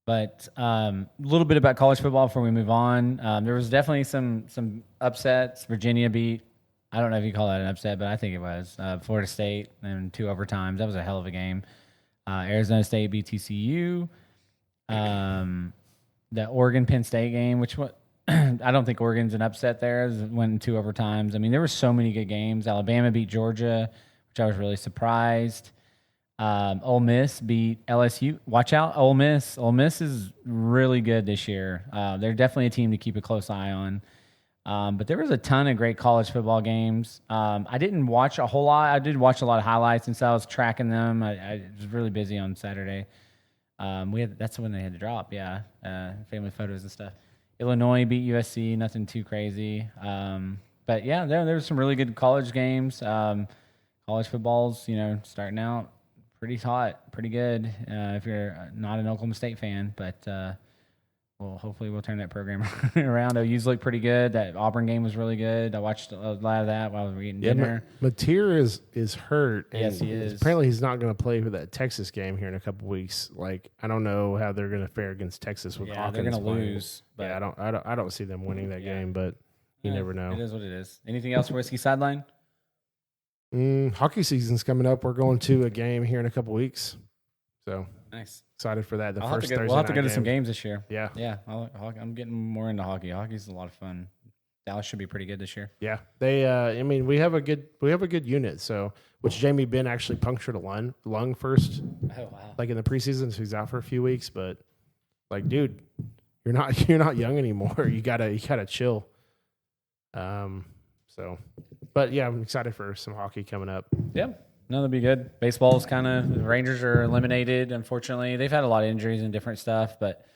But a little bit about college football before we move on. There was definitely some upsets. Virginia beat, I don't know if you call that an upset, but I think it was, Florida State in 2 overtimes. That was a hell of a game. Arizona State beat TCU. The Oregon-Penn State game, I don't think Oregon's an upset there. It went in 2 overtimes. I mean, there were so many good games. Alabama beat Georgia, which I was really surprised. Ole Miss beat LSU. Watch out, Ole Miss. Ole Miss is really good this year. They're definitely a team to keep a close eye on. But there was a ton of great college football games. I didn't watch a whole lot. I did watch a lot of highlights, and so I was tracking them. I was really busy on Saturday. That's when they had to drop, family photos and stuff. Illinois beat USC, nothing too crazy. But yeah, there were some really good college games. College football's, starting out pretty hot, pretty good. If you're not an Oklahoma State fan, but hopefully we'll turn that program around. OU's looked pretty good. That Auburn game was really good. I watched a lot of that while we were eating dinner. Mateer is hurt. Yes, he is. Apparently, he's not going to play for that Texas game here in a couple weeks. Like, I don't know how they're going to fare against Texas with Hawkins. They're going to lose. But yeah, I don't see them winning that game. But you never know. It is what it is. Anything else for Whiskey Sideline? Hockey season's coming up. We're going to a game here in a couple weeks. So nice. Excited for that. We'll have to go to some games this year. Yeah. Yeah. I'm getting more into hockey. Hockey's a lot of fun. Dallas should be pretty good this year. Yeah. They we have a good unit. So which Jamie Benn actually punctured a lung first. Oh wow. Like in the preseason, so he's out for a few weeks, but like, dude, you're not young anymore. You gotta chill. But yeah, I'm excited for some hockey coming up. Yeah. No, that'll be good. Baseball's the Rangers are eliminated, unfortunately. They've had a lot of injuries and different stuff, but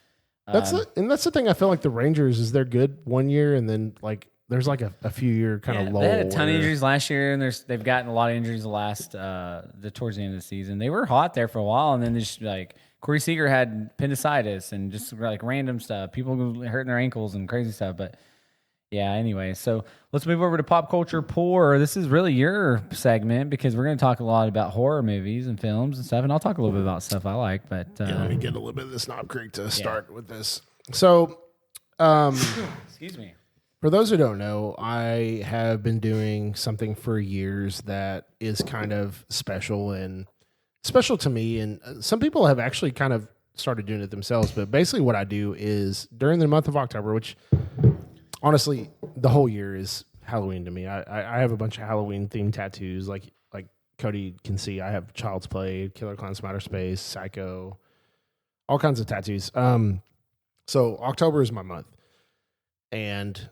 that's the thing. I feel like the Rangers is they're good one year, and then like there's like a few year kind of lull. They had a ton of injuries last year, and they've gotten a lot of injuries towards the end of the season. They were hot there for a while, and then just like Corey Seager had appendicitis and just like random stuff, people hurting their ankles and crazy stuff, but. Yeah, anyway, so let's move over to Pop Culture Pour. This is really your segment because we're going to talk a lot about horror movies and films and stuff, and I'll talk a little bit about stuff I like. But let me get a little bit of this Knob Creek to start with this. So, excuse me. For those who don't know, I have been doing something for years that is kind of special to me, and some people have actually kind of started doing it themselves. But basically, what I do is during the month of October, which honestly, the whole year is Halloween to me. I have a bunch of Halloween themed tattoos, like Cody can see. I have Child's Play, Killer Clowns from Outer Space, Psycho, all kinds of tattoos. So October is my month, and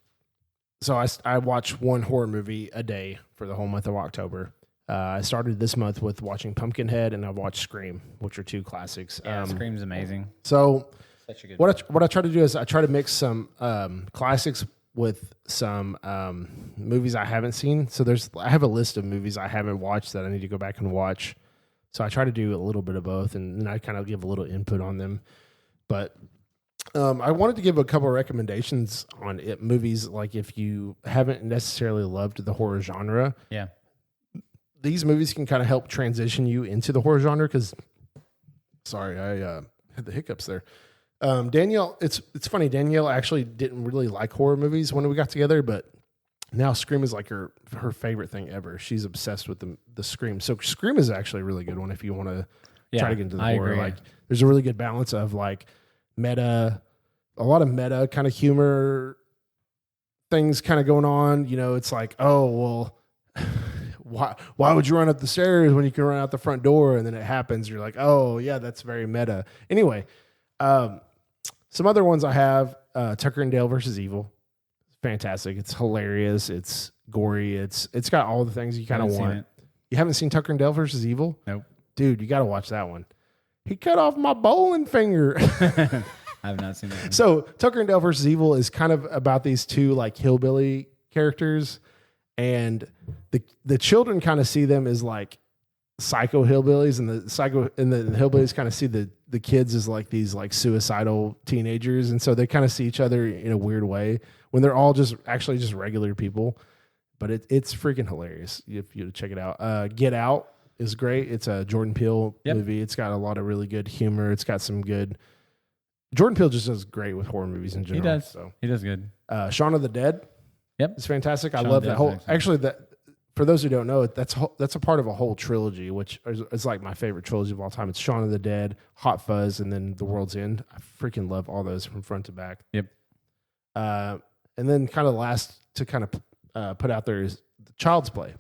so I watch one horror movie a day for the whole month of October. I started this month with watching Pumpkinhead, and I've watched Scream, which are two classics. Yeah, Scream's amazing. So what I try to do is I try to mix some classics with some movies I haven't seen. So I have a list of movies I haven't watched that I need to go back and watch. So I try to do a little bit of both, and then I kind of give a little input on them. But I wanted to give a couple of recommendations on movies, like if you haven't necessarily loved the horror genre. Yeah. These movies can kind of help transition you into the horror genre because, sorry, I had the hiccups there. Danielle, it's funny. Danielle actually didn't really like horror movies when we got together, but now Scream is like her favorite thing ever. She's obsessed with the Scream. So Scream is actually a really good one if you want to try to get into the horror. Agree. Like, there's a really good balance of like a lot of meta kind of humor things kind of going on. You know, it's like, oh well. Why would you run up the stairs when you can run out the front door? And then it happens. You're like, oh yeah, that's very meta. Anyway, some other ones I have, Tucker and Dale versus Evil. Fantastic. It's hilarious. It's gory. It's got all the things you kind of want. You haven't seen Tucker and Dale versus Evil? Nope. Dude, you got to watch that one. He cut off my bowling finger. I have not seen that one. So Tucker and Dale versus Evil is kind of about these two like hillbilly characters, and the children kind of see them as like psycho hillbillies, and the hillbillies kind of see the kids as like these like suicidal teenagers, and so they kind of see each other in a weird way when they're all just regular people. But it's freaking hilarious if you check it out. Get Out is great. It's a Jordan Peele movie. It's got a lot of really good humor. It's got some good. Jordan Peele just does great with horror movies in general. He does. So he does good. Shaun of the Dead. Yep, it's fantastic. I love that whole. Actually, that for those who don't know, that's a part of a whole trilogy, which is like my favorite trilogy of all time. It's Shaun of the Dead, Hot Fuzz, and then The World's End. I freaking love all those from front to back. Yep. And then kind of last to kind of put out there is Child's Play.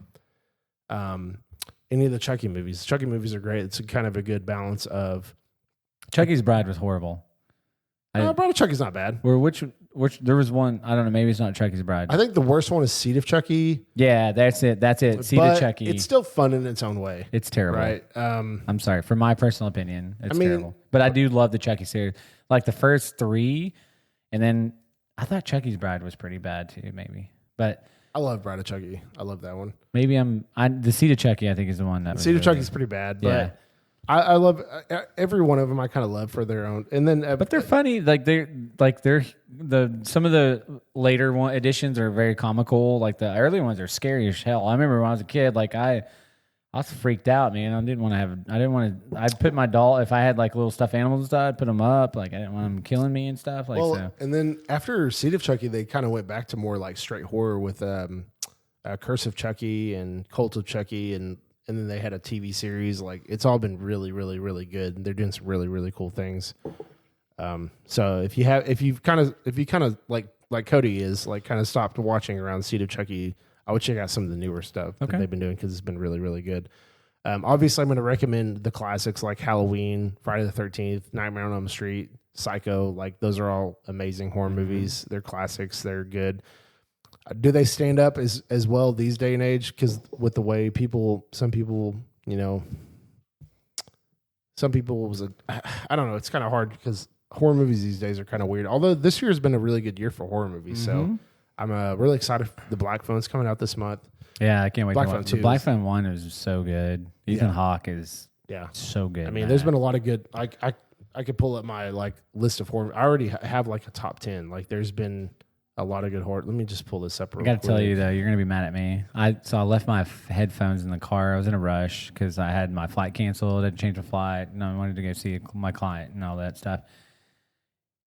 Any of the Chucky movies. Chucky movies are great. It's kind of a good balance of. Chucky's Bride was horrible. Bride of Chucky's not bad. Or which there was one, I don't know, maybe it's not Chucky's Bride. I think the worst one is Seed of Chucky. Yeah, that's it. Seed of Chucky. It's still fun in its own way. It's terrible. Right? I'm sorry. For my personal opinion, it's terrible. But I do love the Chucky series. Like the first three, and then I thought Chucky's Bride was pretty bad too, maybe. But I love Bride of Chucky. I love that one. Maybe the Seed of Chucky, I think, is the one that Seed of Chucky's pretty bad, but yeah. I love every one of them. I kind of love for their own, and then but they're funny. Like they're some of the later editions are very comical. Like the early ones are scary as hell. I remember when I was a kid, like I was freaked out, man. I didn't want to. I'd put my doll, if I had like little stuffed animals and stuff, I'd put them up. Like I didn't want them killing me and stuff. Like so. And then after Seed of Chucky, they kind of went back to more like straight horror with Curse of Chucky and Cult of Chucky and and then they had a TV series. Like it's all been really, really, really good. They're doing some really, really cool things. So if you kind of like Cody is like kind of stopped watching around Seed of Chucky, I would check out some of the newer stuff that they've been doing because it's been really, really good. Obviously, I'm going to recommend the classics like Halloween, Friday the 13th, Nightmare on Elm Street, Psycho. Like those are all amazing horror movies. They're classics. They're good. Do they stand up as well these day and age? Because with the way some people, I don't know. It's kind of hard because horror movies these days are kind of weird. Although this year has been a really good year for horror movies, so I'm really excited. The Black Phone's coming out this month. Yeah, I can't wait. Black Phone 2. The Black Phone 1 is so good. Ethan Hawke is so good. I mean, there's been a lot of good. I could pull up my list of horror. I already have a top 10. Like there's been a lot of good horror. Let me just pull this up. I got to tell you though, you're gonna be mad at me. I left my headphones in the car. I was in a rush because I had my flight canceled. I had to change my flight, and I wanted to go see my client and all that stuff.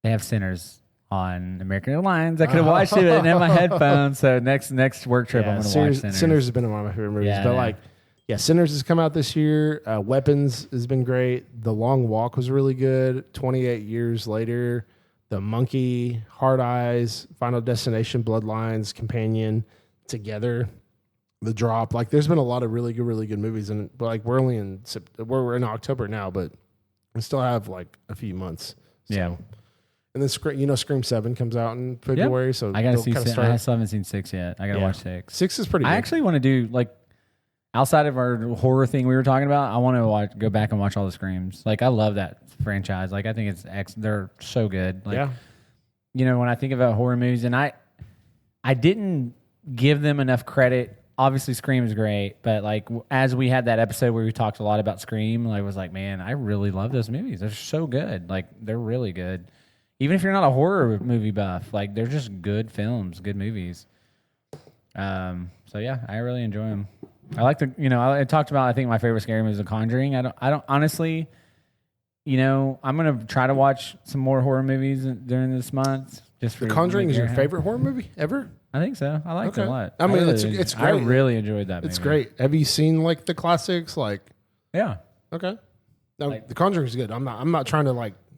They have Sinners on American Airlines. I could have watched it, but I didn't have my headphones. So next work trip, I'm going to watch Sinners. Sinners has been one of my favorite movies. Sinners has come out this year. Weapons has been great. The Long Walk was really good. 28 Years Later. The Monkey, Hard Eyes, Final Destination, Bloodlines, Companion, Together, The Drop. Like there's been a lot of really good movies, and we're only we're in October now, but we still have a few months. So. Yeah. And then Scream 7 comes out in February. So I got to see 6. I still haven't seen 6 yet. I got to watch 6. 6 is pretty good. I actually want to do outside of our horror thing we were talking about, I want to go back and watch all the Screams. I love that franchise. I think they're so good. When I think about horror movies, and I didn't give them enough credit. Obviously, Scream is great, but as we had that episode where we talked a lot about Scream, I was like, man, I really love those movies. They're so good. They're really good. Even if you're not a horror movie buff, they're just good films, good movies. So yeah, I really enjoy them. I like I talked about, I think my favorite scary movie is The Conjuring. I don't honestly, I'm going to try to watch some more horror movies during this month. Just for The Conjuring is your favorite horror movie ever? I think so. I liked it a lot. I mean, it's great. I really enjoyed that movie. It's great. Have you seen the classics? Yeah. Okay. No, The Conjuring is good. I'm not trying to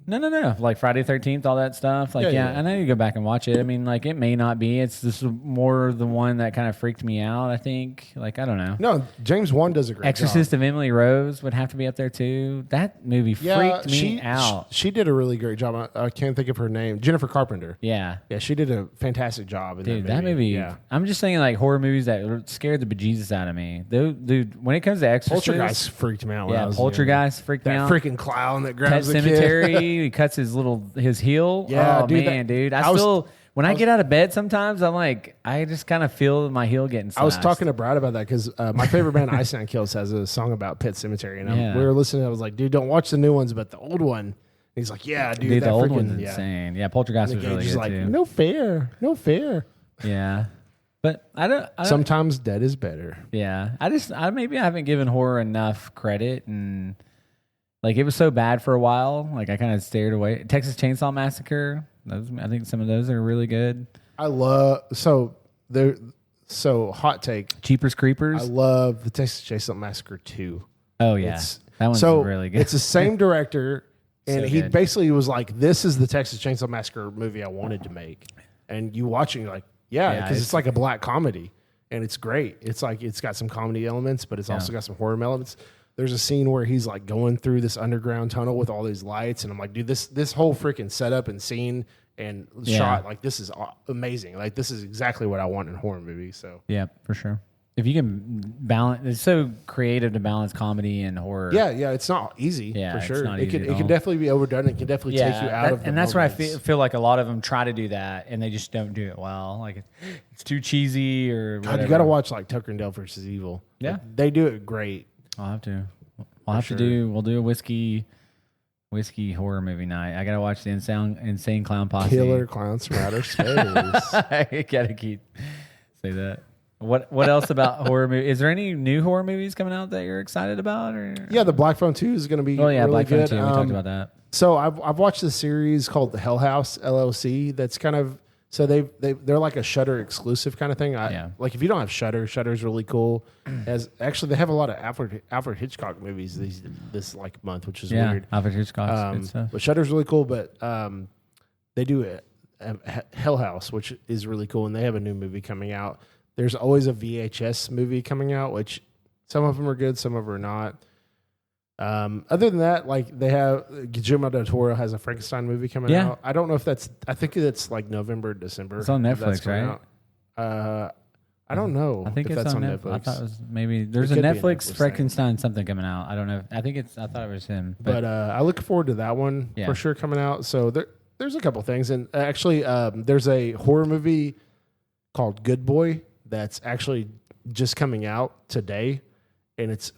No. Friday the 13th, all that stuff. I need to go back and watch it. I mean, it may not be. It's just more the one that kind of freaked me out, I think. I don't know. No, James Wan does a great Exorcist job. of Emily Rose would have to be up there, too. That movie freaked me out. She did a really great job. I can't think of her name. Jennifer Carpenter. Yeah. Yeah, she did a fantastic job in that movie. Yeah. I'm just saying, horror movies that scared the bejesus out of me. Dude, when it comes to Exorcist... Poltergeist freaked me out when I was Poltergeist freaked me out. That freaking clown that grabs Pet the Cemetery, kid. He cuts his heel. Yeah, oh, dude, dude. When I get out of bed sometimes, I'm I just kind of feel my heel getting slashed. I was talking to Brad about that because my favorite band, Ice Nine Kills, has a song about Pet Cemetery. And we were listening. I was like, dude, don't watch the new ones, but the old one. And he's like, yeah, dude, the old one's insane. Yeah, Poltergeist was really good, too. No fair. Yeah. But I don't. Sometimes dead is better. Yeah. Maybe I haven't given horror enough credit, and it was so bad for a while. I kind of stared away. Texas Chainsaw Massacre. I think some of those are really good. I love hot take. Jeepers Creepers. I love the Texas Chainsaw Massacre 2. Oh yeah, that one's really good. It's the same director, and he basically was like, "This is the Texas Chainsaw Massacre movie I wanted to make." And you watch it, you're like, "Yeah," because it's like a black comedy, and it's great. It's it's got some comedy elements, but it's also got some horror elements. There's a scene where he's going through this underground tunnel with all these lights, and I'm like, dude, this whole freaking setup and scene and shot, this is amazing. This is exactly what I want in a horror movie. So yeah, for sure. If you can balance, it's so creative to balance comedy and horror. Yeah, it's not easy. Yeah, for sure. It can definitely be overdone. It can definitely take you out of. And that's where I feel like a lot of them try to do that, and they just don't do it well. It's too cheesy or whatever. God, you got to watch Tucker and Dale versus Evil. Yeah, they do it great. I'll have to. We'll do a whiskey horror movie night. I gotta watch the Insane Clown Posse. Killer Clowns from Outer Space. I gotta say that. What else about horror movies? Is there any new horror movies coming out that you're excited about? Or? Yeah, the Black Phone 2 is going to be really Black good. Phone 2. We talked about that. So I've watched this series called The Hell House LLC. That's kind of So they're like a Shudder exclusive kind of thing. Like if you don't have Shudder, Shudder's really cool. Actually, they have a lot of Alfred Hitchcock movies this like month, which is weird. Alfred Hitchcock's good stuff. But Shudder's really cool. But they do Hell House, which is really cool, and they have a new movie coming out. There's always a VHS movie coming out, which some of them are good, some of them are not. Other than that, like they have Guillermo del Toro has a Frankenstein movie coming out. I don't know if I think it's like November, December. It's on Netflix, right? I don't know. I think it's on Netflix. I thought it was maybe there's a Netflix Frankenstein something coming out. I don't know. I thought it was him. But I look forward to that one for sure coming out. So there's a couple things, and actually there's a horror movie called Good Boy that's actually just coming out today. And it's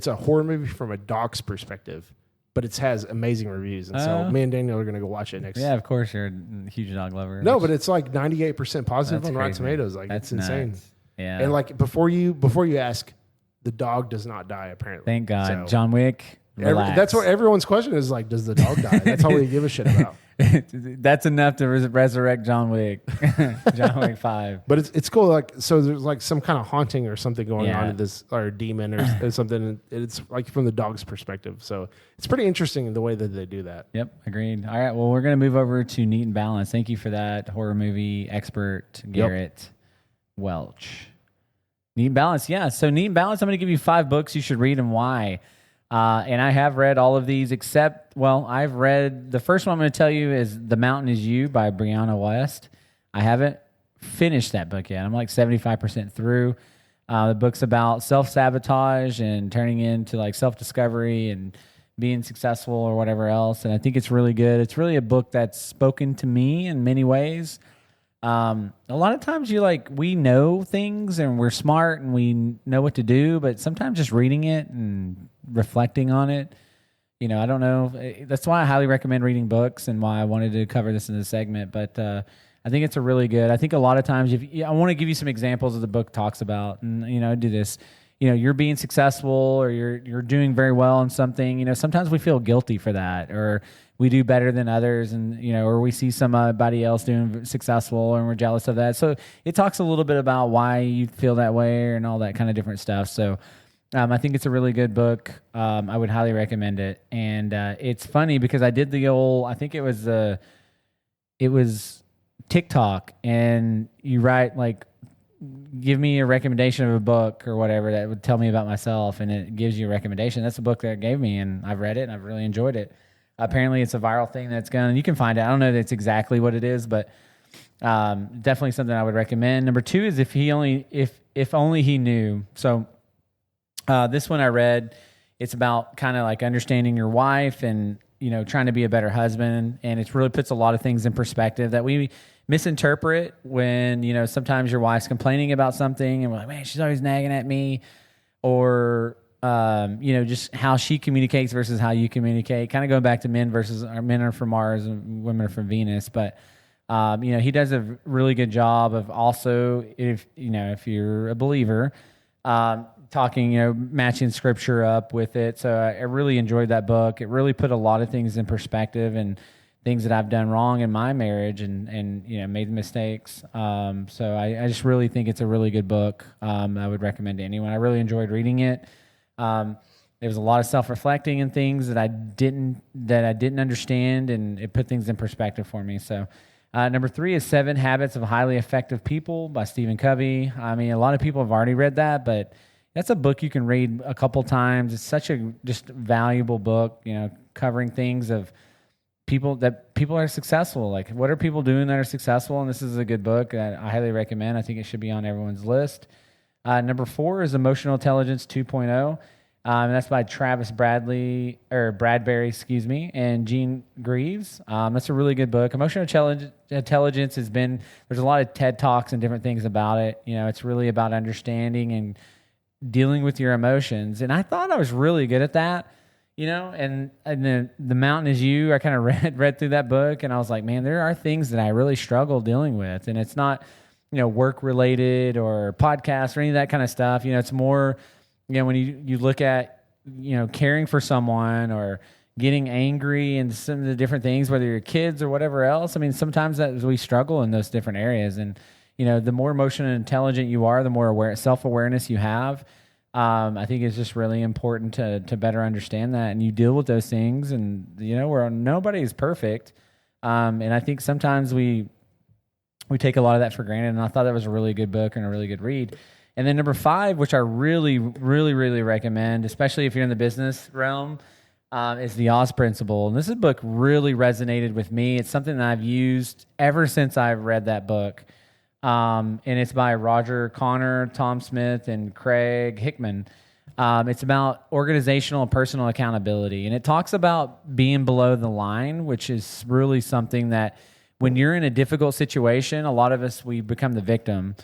a horror movie from a dog's perspective, but it has amazing reviews. And so me and Daniel are going to go watch it next. Yeah, of course. You're a huge dog lover. No, but it's like 98% positive on Rotten Tomatoes. Like it's insane. Yeah. And like before you ask, the dog does not die apparently. Thank God. So, John Wick. That's what everyone's question is, like, does the dog die? That's all we give a shit about. That's enough to resurrect John Wick. John Wick 5. But it's cool. Like, so there's like some kind of haunting or something going on in this, or a demon or something. And it's like from the dog's perspective. So it's pretty interesting in the way that they do that. Yep. Agreed. All right. Well, we're going to move over to Neat and Balanced. Thank you for that, horror movie expert, Garrett Welch. Neat and Balanced. Yeah. So Neat and Balanced, I'm going to give you 5 books you should read and why. And I have read all of these I've read, the first one I'm going to tell you is The Mountain Is You by Brianna West. I haven't finished that book yet. I'm like 75% through. The book's about self-sabotage and turning into like self-discovery and being successful or whatever else. And I think it's really good. It's really a book that's spoken to me in many ways. A lot of times we know things and we're smart and we know what to do, but sometimes just reading it and reflecting on it, I don't know. That's why I highly recommend reading books and why I wanted to cover this in this segment. But I think it's a really good. I think a lot of times, I want to give you some examples of the book talks about, and do this. You're being successful or you're doing very well in something. Sometimes we feel guilty for that, or we do better than others, and or we see somebody else doing successful and we're jealous of that. So it talks a little bit about why you feel that way and all that kind of different stuff. So I think it's a really good book. I would highly recommend it. And it's funny because I did I think it was TikTok, and you write like, give me a recommendation of a book or whatever that would tell me about myself, and it gives you a recommendation. That's the book that it gave me, and I've read it and I've really enjoyed it. Apparently it's a viral thing that's going, you can find it. I don't know that's exactly what it is, but definitely something I would recommend. Number 2 is if only he knew. So this one I read, it's about kind of like understanding your wife and, trying to be a better husband. And it really puts a lot of things in perspective that we misinterpret when, sometimes your wife's complaining about something and we're like, man, she's always nagging at me, or, just how she communicates versus how you communicate, kind of going back to men are from Mars and women are from Venus. But, he does a really good job of also, if you're a believer, talking, matching scripture up with it. So I really enjoyed that book. It really put a lot of things in perspective and things that I've done wrong in my marriage and made mistakes. So I just really think it's a really good book. I would recommend to anyone. I really enjoyed reading it. There was a lot of self-reflecting and things that I didn't understand, and it put things in perspective for me. So number 3 is 7 Habits of Highly Effective People by Stephen Covey. I mean, a lot of people have already read that, but that's a book you can read a couple times. It's such a just valuable book, covering things of people are successful. Like, what are people doing that are successful? And this is a good book that I highly recommend. I think it should be on everyone's list. Number 4 is Emotional Intelligence 2.0. And that's by Travis Bradberry, and Gene Greaves. That's a really good book. Emotional intelligence there's a lot of TED Talks and different things about it. It's really about understanding and dealing with your emotions. And I thought I was really good at that, and the Mountain Is You, I kind of read through that book, and I was like, man, there are things that I really struggle dealing with. And it's not, work related or podcasts or any of that kind of stuff. It's more, when you look at, caring for someone or, getting angry and some of the different things, whether you're kids or whatever else. I mean, sometimes that we struggle in those different areas. And, the more emotional and intelligent you are, the more self-awareness you have. I think it's just really important to better understand that, and you deal with those things, and where nobody is perfect. And I think sometimes we take a lot of that for granted. And I thought that was a really good book and a really good read. And then number 5, which I really, really, really recommend, especially if you're in the business realm, is the Oz Principle. And this book really resonated with me. It's something that I've used ever since I've read that book. And it's by Roger Connor, Tom Smith, and Craig Hickman. It's about organizational and personal accountability. And it talks about being below the line, which is really something that when you're in a difficult situation, a lot of us, we become the victim.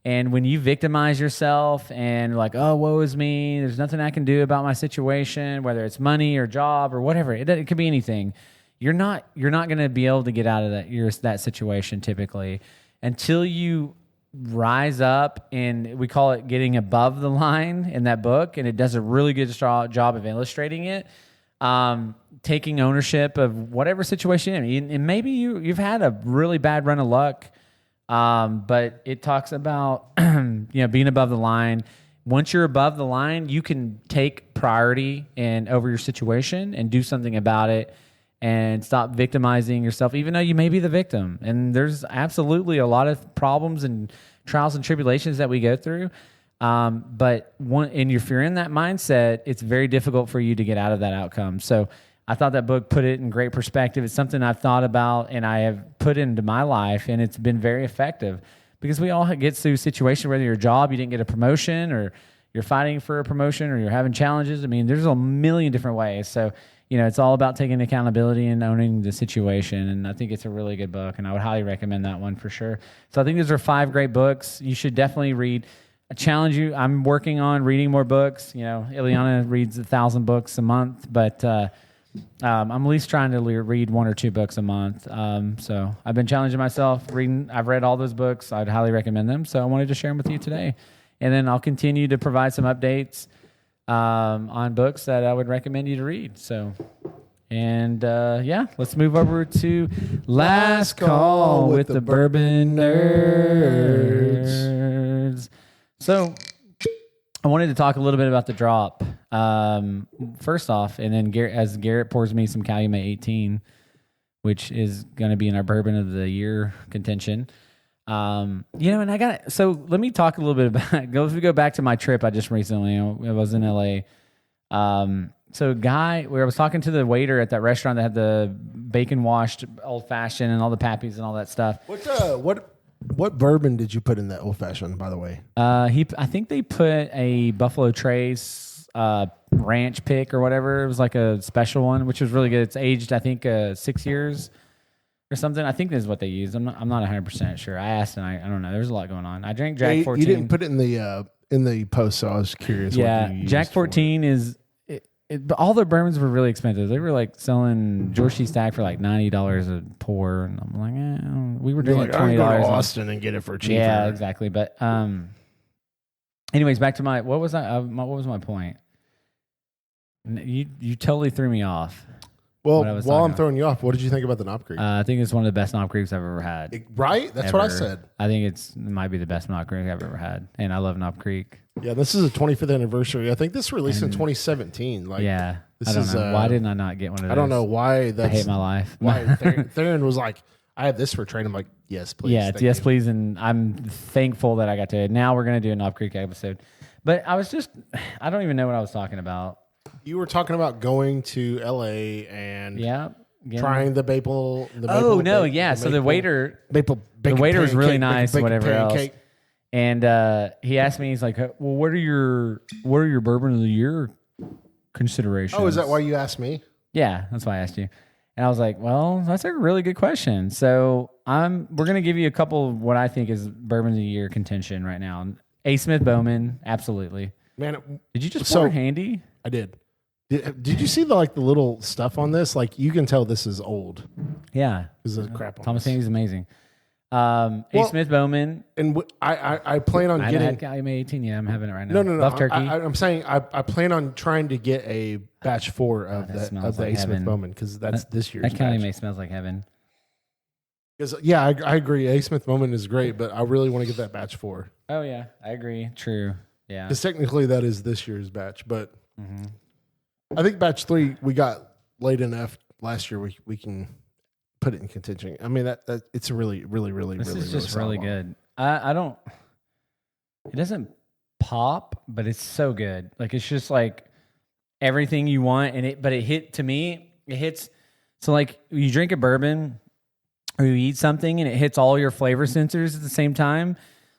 And when you victimize yourself and like, oh, woe is me, there's nothing I can do about my situation, whether it's money or job or whatever, it could be anything. You're not going to be able to get out of that situation typically until you rise up, and we call it getting above the line in that book, and it does a really good job of illustrating it. Taking ownership of whatever situation you're in. And maybe you've had a really bad run of luck, but it talks about being above the line. Once you're above the line, you can take priority over your situation and do something about it, and stop victimizing yourself, even though you may be the victim. And there's absolutely a lot of problems and trials and tribulations that we go through. But if you're in that mindset, it's very difficult for you to get out of that outcome. So I thought that book put it in great perspective. It's something I've thought about and I have put into my life, and it's been very effective because we all get through situations, whether your job, you didn't get a promotion, or you're fighting for a promotion, or you're having challenges. I mean, there's a million different ways. So, it's all about taking accountability and owning the situation. And I think it's a really good book, and I would highly recommend that one for sure. So I think those are 5 great books you should definitely read. I challenge you. I'm working on reading more books. Ileana reads 1,000 books a month, but I'm at least trying to read 1 or 2 books a month. So I've been challenging myself reading. I've read all those books. I'd highly recommend them. So I wanted to share them with you today. And then I'll continue to provide some updates on books that I would recommend you to read. So, and let's move over to Last Call with the Bourbon Nerds. So I wanted to talk a little bit about the drop. First off, and then as Garrett pours me some Calumet 18, which is going to be in our Bourbon of the Year contention. And so let me talk a little bit about it. If we go back to my trip I just recently, I was in LA. So where I was talking to the waiter at that restaurant that had the bacon washed old fashioned and all the pappies and all that stuff. What bourbon did you put in that old fashioned, by the way? I think they put a Buffalo Trace ranch pick or whatever. It was like a special one, which was really good. It's aged, I think, 6 years. Or something. I think this is what they use. I'm not 100% sure. I asked and I don't know. There's a lot going on. I drank Jack 14. You didn't put it in the post, so I was curious. Yeah, what you used Jack 14 is. All their bourbons were really expensive. They were like selling George Stack for like $90 a pour, and I'm like, we were doing like $20. Go to Austin and get it for cheaper. Yeah, exactly. But anyways, back to what was my point? You totally threw me off. Well, while I'm throwing you off, what did you think about the Knob Creek? I think it's one of the best Knob Creeks I've ever had. Right? That's what I said. I think it might be the best Knob Creek I've ever had, and I love Knob Creek. Yeah, this is a 25th anniversary. I think this released in 2017. Yeah, I don't know. Why didn't I not get one of those? I don't know why. I hate my life. Why Theron was like, I have this for trade. I'm like, yes, please. Yeah, yes, please. And I'm thankful that I got to it. Now we're going to do a Knob Creek episode. But I don't even know what I was talking about. You were talking about going to LA and trying the maple. So the waiter was really nice, whatever else. And he asked me, he's like, "Well, what are your Bourbon of the Year considerations?" Oh, is that why you asked me? Yeah, that's why I asked you. And I was like, "Well, that's a really good question." So we're gonna give you a couple of what I think is Bourbon of the Year contention right now. A. Smith Bowman, absolutely. Man, did you just pour handy? I did. Did you see the little stuff on this? Like, you can tell this is old. Yeah, this is crap on Thomas Handy's amazing. A. Smith Bowman. And I plan on getting. I made 18. Yeah, I'm having it right now. No. Buff Turkey. I'm saying I plan on trying to get a batch 4 of the A. Smith Bowman because that's this year's. That County May smells like heaven. Because I agree. A. Smith Bowman is great, but I really want to get that batch 4. Oh yeah, I agree. True. Yeah. Because technically that is this year's batch, but I think batch 3 we got late enough last year. We can put it in contention. I mean that it's really this is just really good. I don't. It doesn't pop, but it's so good. Like it's just like everything you want, but it hits. So like you drink a bourbon or you eat something and it hits all your flavor sensors at the same time.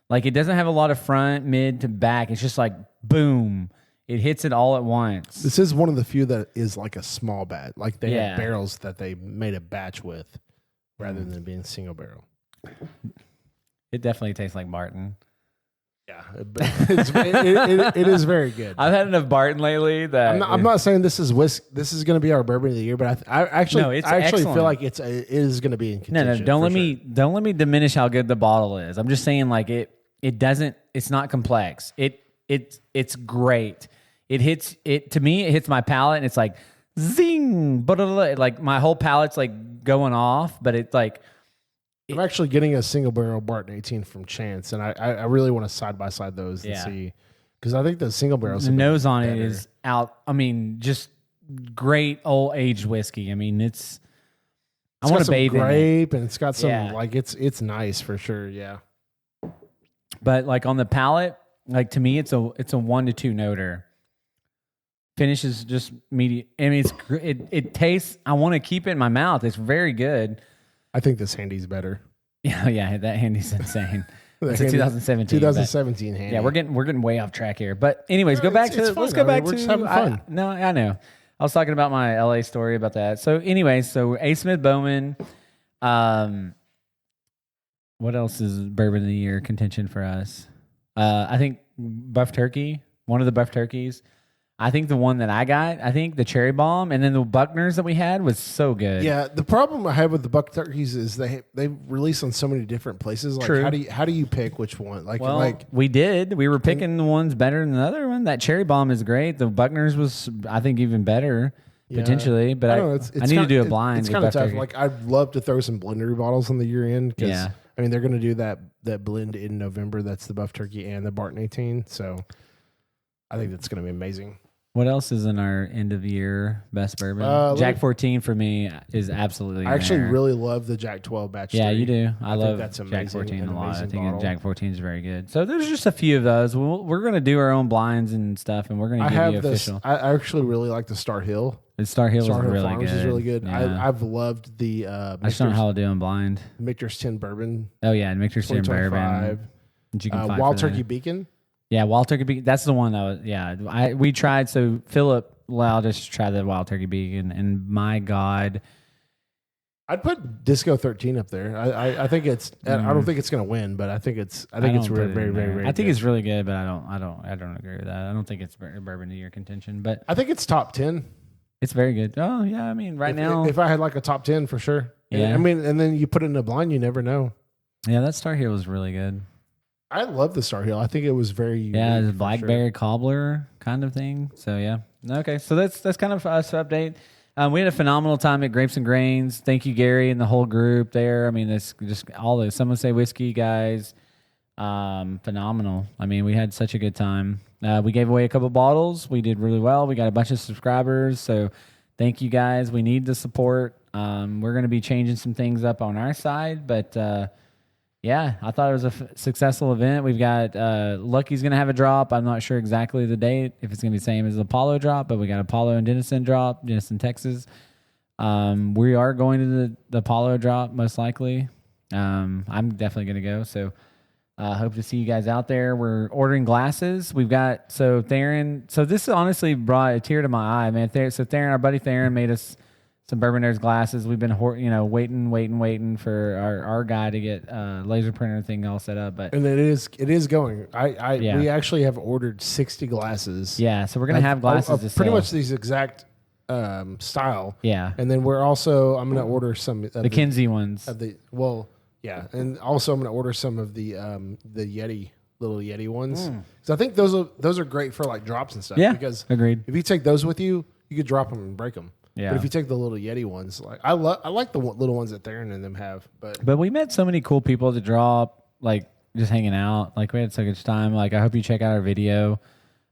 Like it doesn't have a lot of front, mid to back. It's just like boom. It hits it all at once. This is one of the few that is like a small batch. Like they have barrels that they made a batch with rather than being single barrel. It definitely tastes like Barton. Yeah, it is very good. I've had enough Barton lately that I'm not saying this is This is going to be our bourbon of the year, but I actually feel like it is going to be in contention. Don't let me diminish how good the bottle is. I'm just saying like it doesn't. It's not complex. It's great. It hits my palate and it's like zing, like my whole palate's like going off, but it's like I'm actually getting a single barrel Barton 18 from Chance, and I really want to side by side those and see because I think the single barrels. The nose on it is out. I mean, just great old aged whiskey. I mean, I want to bathe in it. Grape, and it's got some like it's nice for sure. Yeah, but like on the palate. Like to me, it's a 1 to 2 noter. Finish is just medium. I mean, it tastes. I want to keep it in my mouth. It's very good. I think this handy's better. Yeah, that handy's insane. It's a 2017 handy. Yeah, we're getting way off track here. But anyways, let's go back to. We're just having fun. I know. I was talking about my LA story about that. So anyways, A. Smith Bowman. What else is bourbon of the year contention for us? I think Buff Turkey, one of the Buff Turkeys. I think the one that I got, the Cherry Bomb, and then the Buckners that we had was so good. Yeah, the problem I have with the Buck Turkeys is they release on so many different places. Like, true. how do you pick which one? We did. We were picking the ones better than the other one. That Cherry Bomb is great. The Buckners was, I think, even better potentially. But I need to do a blind. It's kind of tough. Like I'd love to throw some blendery bottles on the year end because I mean they're going to do that blend in November. That's the Buff Turkey and the Barton 18. So I think that's going to be amazing. What else is in our end of year best bourbon? Jack 14 for me is absolutely. I actually really love the Jack 12 batch. Yeah, 3. you do. I love that's Jack 14 a lot. I think Jack 14 is very good. So there's just a few of those. We're going to do our own blinds and stuff, and we're going to give you official. I actually really like the Star Hill. The Star Hill is really Farms good. Is really good. Yeah. I've loved the. I just don't know how to do them blind. Michter's 10 bourbon. Oh yeah, Michter's 10 bourbon. Wild Turkey Beacon. Yeah, Wild Turkey Beacon. That's the one that was. Yeah, we tried. So Philip allowed us to try the Wild Turkey Beacon, and my God, I'd put Disco 13 up there. I think it's. I don't think it's going to win, but I think it's. I think it's very, very, very. I think it's really good, but I don't agree with that. I don't think it's bourbon of the year contention, but I think it's top 10. It's very good. Oh yeah, I mean now, if I had like a top 10 for sure. Yeah, I mean, and then you put it in a blind, you never know. Yeah, that Star Hill was really good. I love the Star Hill. I think it was very unique. Yeah, it's a blackberry cobbler kind of thing. So yeah, okay. So that's kind of us to update. We had a phenomenal time at Grapes and Grains. Thank you, Gary, and the whole group there. I mean, it's just all the Someone Say Whiskey guys. Phenomenal. I mean, we had such a good time. We gave away a couple bottles. We did really well. We got a bunch of subscribers. So thank you guys. We need the support. We're going to be changing some things up on our side, but yeah, I thought it was a successful event. We've got Lucky's going to have a drop. I'm not sure exactly the date, if it's going to be the same as the Apollo drop, but we got Apollo and Denison drop, Denison, Texas. We are going to the Apollo drop, most likely. I'm definitely going to go, so hope to see you guys out there. We're ordering glasses. We've got, Theron, this honestly brought a tear to my eye, man. Theron, our buddy Theron made us some Bourbon Nerdz glasses. We've been, waiting for our guy to get laser printer thing all set up. And it is going. We actually have ordered 60 glasses. Yeah, so we're gonna have glasses to pretty much these exact style. Yeah, and then I'm gonna order some the Kinsey ones. Yeah, and also I'm going to order some of the Yeti little Yeti ones because I think those are great for like drops and stuff. Yeah, because agreed. If you take those with you, you could drop them and break them. Yeah. But if you take the little Yeti ones, like I like the little ones that Theron and them have. But we met so many cool people to drop, like just hanging out. Like we had such a good time. Like I hope you check out our video.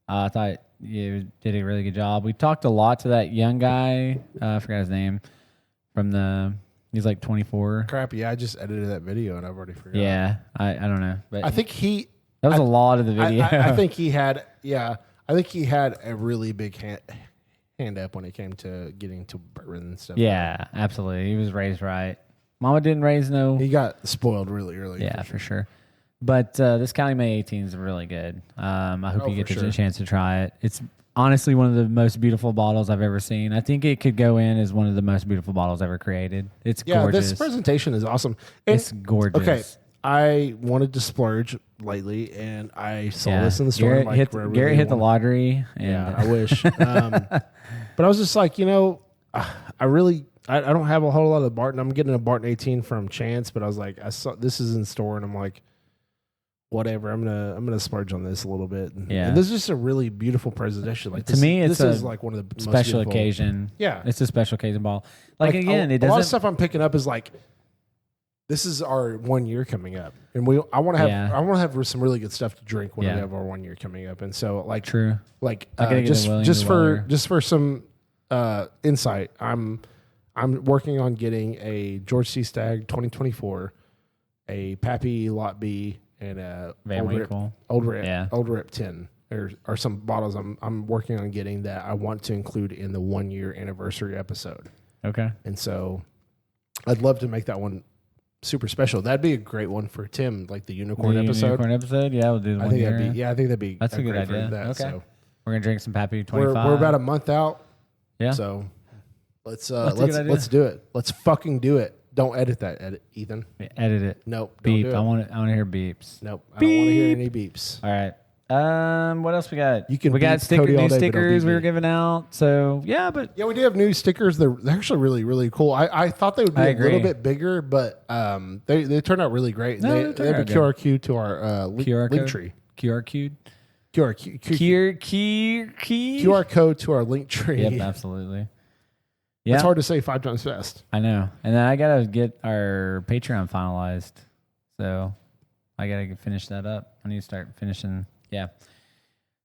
I thought you did a really good job. We talked a lot to that young guy. I forgot his name. He's like 24. Crap, yeah, I just edited that video and I've already forgot. Yeah, I don't know. But I think that was a lot of the video. I think he had a really big hand up when it came to getting to bourbon and stuff. Yeah, absolutely. He was raised right. Mama didn't raise no. He got spoiled really early. Yeah, for sure. But this Cali May 18 is really good. I hope you get the chance to try it. It's honestly one of the most beautiful bottles I've ever seen. I think it could go in as one of the most beautiful bottles ever created. It's gorgeous. This presentation is awesome. It's gorgeous. Okay, I wanted to splurge lately, and I saw this in the store. Garrett hit the lottery. And yeah, I wish. But I was just like, I don't have a whole lot of Barton. I'm getting a Barton 18 from Chance, but I was like, I saw this is in store, and I'm like, whatever. I'm gonna splurge on this a little bit. And this is just a really beautiful presentation. Like to me, this is like one of the special most occasion. Yeah, it's a special occasion ball. Like again, a lot of stuff I'm picking up is like, this is our 1 year coming up, and I want to have some really good stuff to drink when we have our 1 year coming up. And so like true, like just for some insight, I'm working on getting a George C. Stagg 2024, a Pappy Lot B, and a Old Rip 10 or some bottles I'm working on getting that I want to include in the 1 year anniversary episode. Okay. And so I'd love to make that one super special. That'd be a great one for Tim, like the unicorn episode. Yeah, we'll do the 1 year. I think that'd be that's a good idea. Okay. So we're gonna drink some Pappy 25. We're about a month out. Yeah. So let's do it. Let's fucking do it. Don't edit that, Ethan. Edit it. Nope. Beep. Don't do it. I want to hear beeps. Nope. I don't want to hear any beeps. All right. What else we got? We got new stickers we were giving out. So yeah, we do have new stickers. They're actually really, really cool. I thought they would be a little bit bigger, but they turned out really great. They have a QR code to our link tree. QR code to our link tree. Yep, absolutely. Yeah, it's hard to say 5 times fast. I know. And then I gotta get our Patreon finalized, so I gotta finish that up. I need to start finishing. Yeah.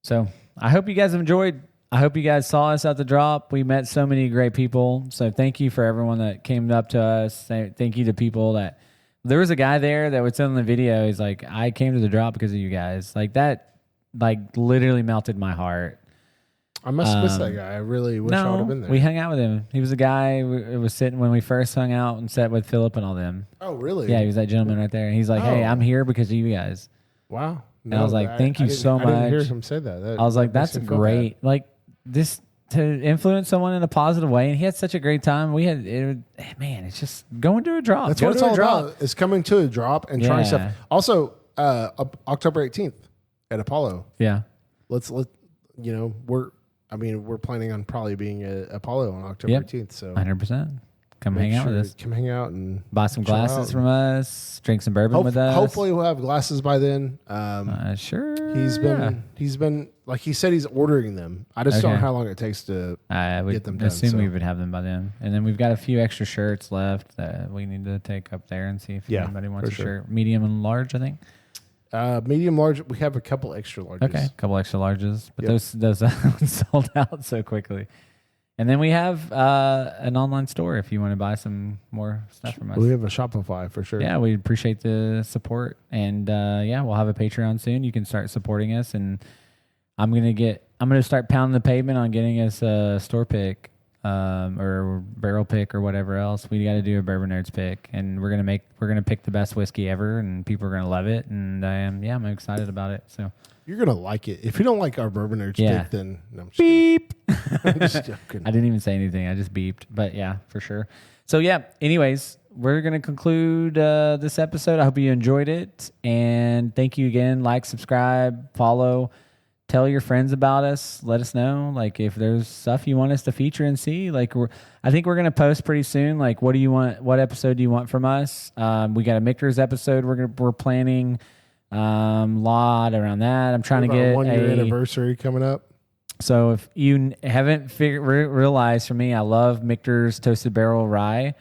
So I hope you guys enjoyed. I hope you guys saw us at the drop. We met so many great people. So thank you for everyone that came up to us. Thank you to people that. There was a guy there that was telling the video. He's like, I came to the drop because of you guys. Like that, like literally melted my heart. I must miss that guy. I really wish I would have been there. We hung out with him. He was a guy. It was sitting when we first hung out and sat with Philip and all them. Oh, really? Yeah, he was that gentleman right there. And he's like, hey, I'm here because of you guys. Wow. And I was like, thank you so much. I didn't hear him say that. I was like, that's great. Like this to influence someone in a positive way. And he had such a great time. It's just going to a drop. That's what it's all about. It's coming to a drop and trying stuff. Also, October 18th at Apollo. Yeah. We're planning on probably being at Apollo on October 18th. So 100%. Come hang out with us. Come hang out and buy some glasses from us. Drink some bourbon with us. Hopefully we'll have glasses by then. Sure. He's been like he said he's ordering them. I just don't know how long it takes to get them done. Assume we would have them by then. And then we've got a few extra shirts left that we need to take up there and see if anybody wants a shirt. Medium and large, I think. Medium, large. We have a couple extra larges. Okay, a couple extra larges, but those sold out so quickly. And then we have an online store if you want to buy some more stuff from us. We have a Shopify for sure. Yeah, we appreciate the support, and we'll have a Patreon soon. You can start supporting us, and I'm gonna start pounding the pavement on getting us a store pick or barrel pick or whatever else. We got to do a Bourbon Nerdz pick, and we're gonna pick the best whiskey ever, and people are gonna love it. And I'm excited about it. So you're gonna like it. If you don't like our Bourbon Nerdz pick, then no, I'm just beep. I'm just joking. I didn't even say anything. I just beeped. But yeah, for sure. So yeah. Anyways, we're gonna conclude this episode. I hope you enjoyed it, and thank you again. Like, subscribe, follow. tell your friends about us. Let us know, like, if there's stuff you want us to feature and see. Like, I think we're gonna post pretty soon. Like, what do you want? What episode do you want from us? We got a Michter's episode. We're planning lot around that. I'm trying to get 1 year anniversary coming up. So if you haven't realized, for me, I love Michter's Toasted Barrel Rye,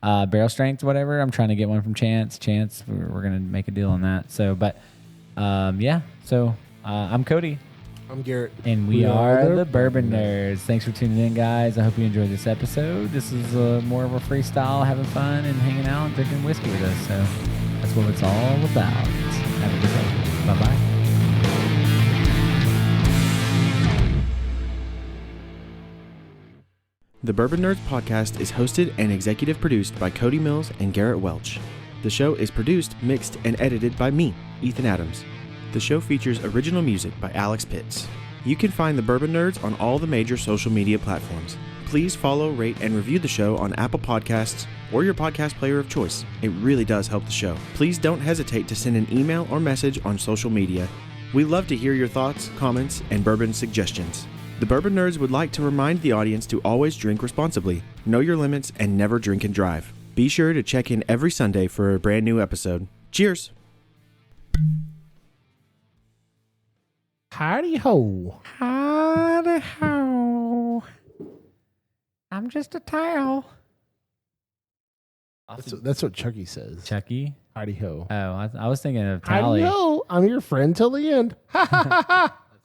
barrel strength, whatever. I'm trying to get one from Chance. We're gonna make a deal on that. So, but yeah. So I'm Cody. I'm Garrett. And we are the Bourbon Nerds. Thanks for tuning in, guys. I hope you enjoyed this episode. This is more of a freestyle, having fun and hanging out and drinking whiskey with us. So that's what it's all about. Have a good day. Bye-bye. The Bourbon Nerdz podcast is hosted and executive produced by Cody Mills and Garrett Welch. The show is produced, mixed, and edited by me, Ethan Adams. The show features original music by Alex Pitts. You can find the Bourbon Nerdz on all the major social media platforms. Please follow, rate, and review the show on Apple Podcasts or your podcast player of choice. It really does help the show. Please don't hesitate to send an email or message on social media. We love to hear your thoughts, comments, and bourbon suggestions. The Bourbon Nerdz would like to remind the audience to always drink responsibly, know your limits, and never drink and drive. Be sure to check in every Sunday for a brand new episode. Cheers! Howdy ho. Howdy ho. I'm just a towel. That's what Chucky says. Chucky? Howdy ho. Oh, I was thinking of Tally. Howdy ho. I'm your friend till the end. Ha ha ha ha.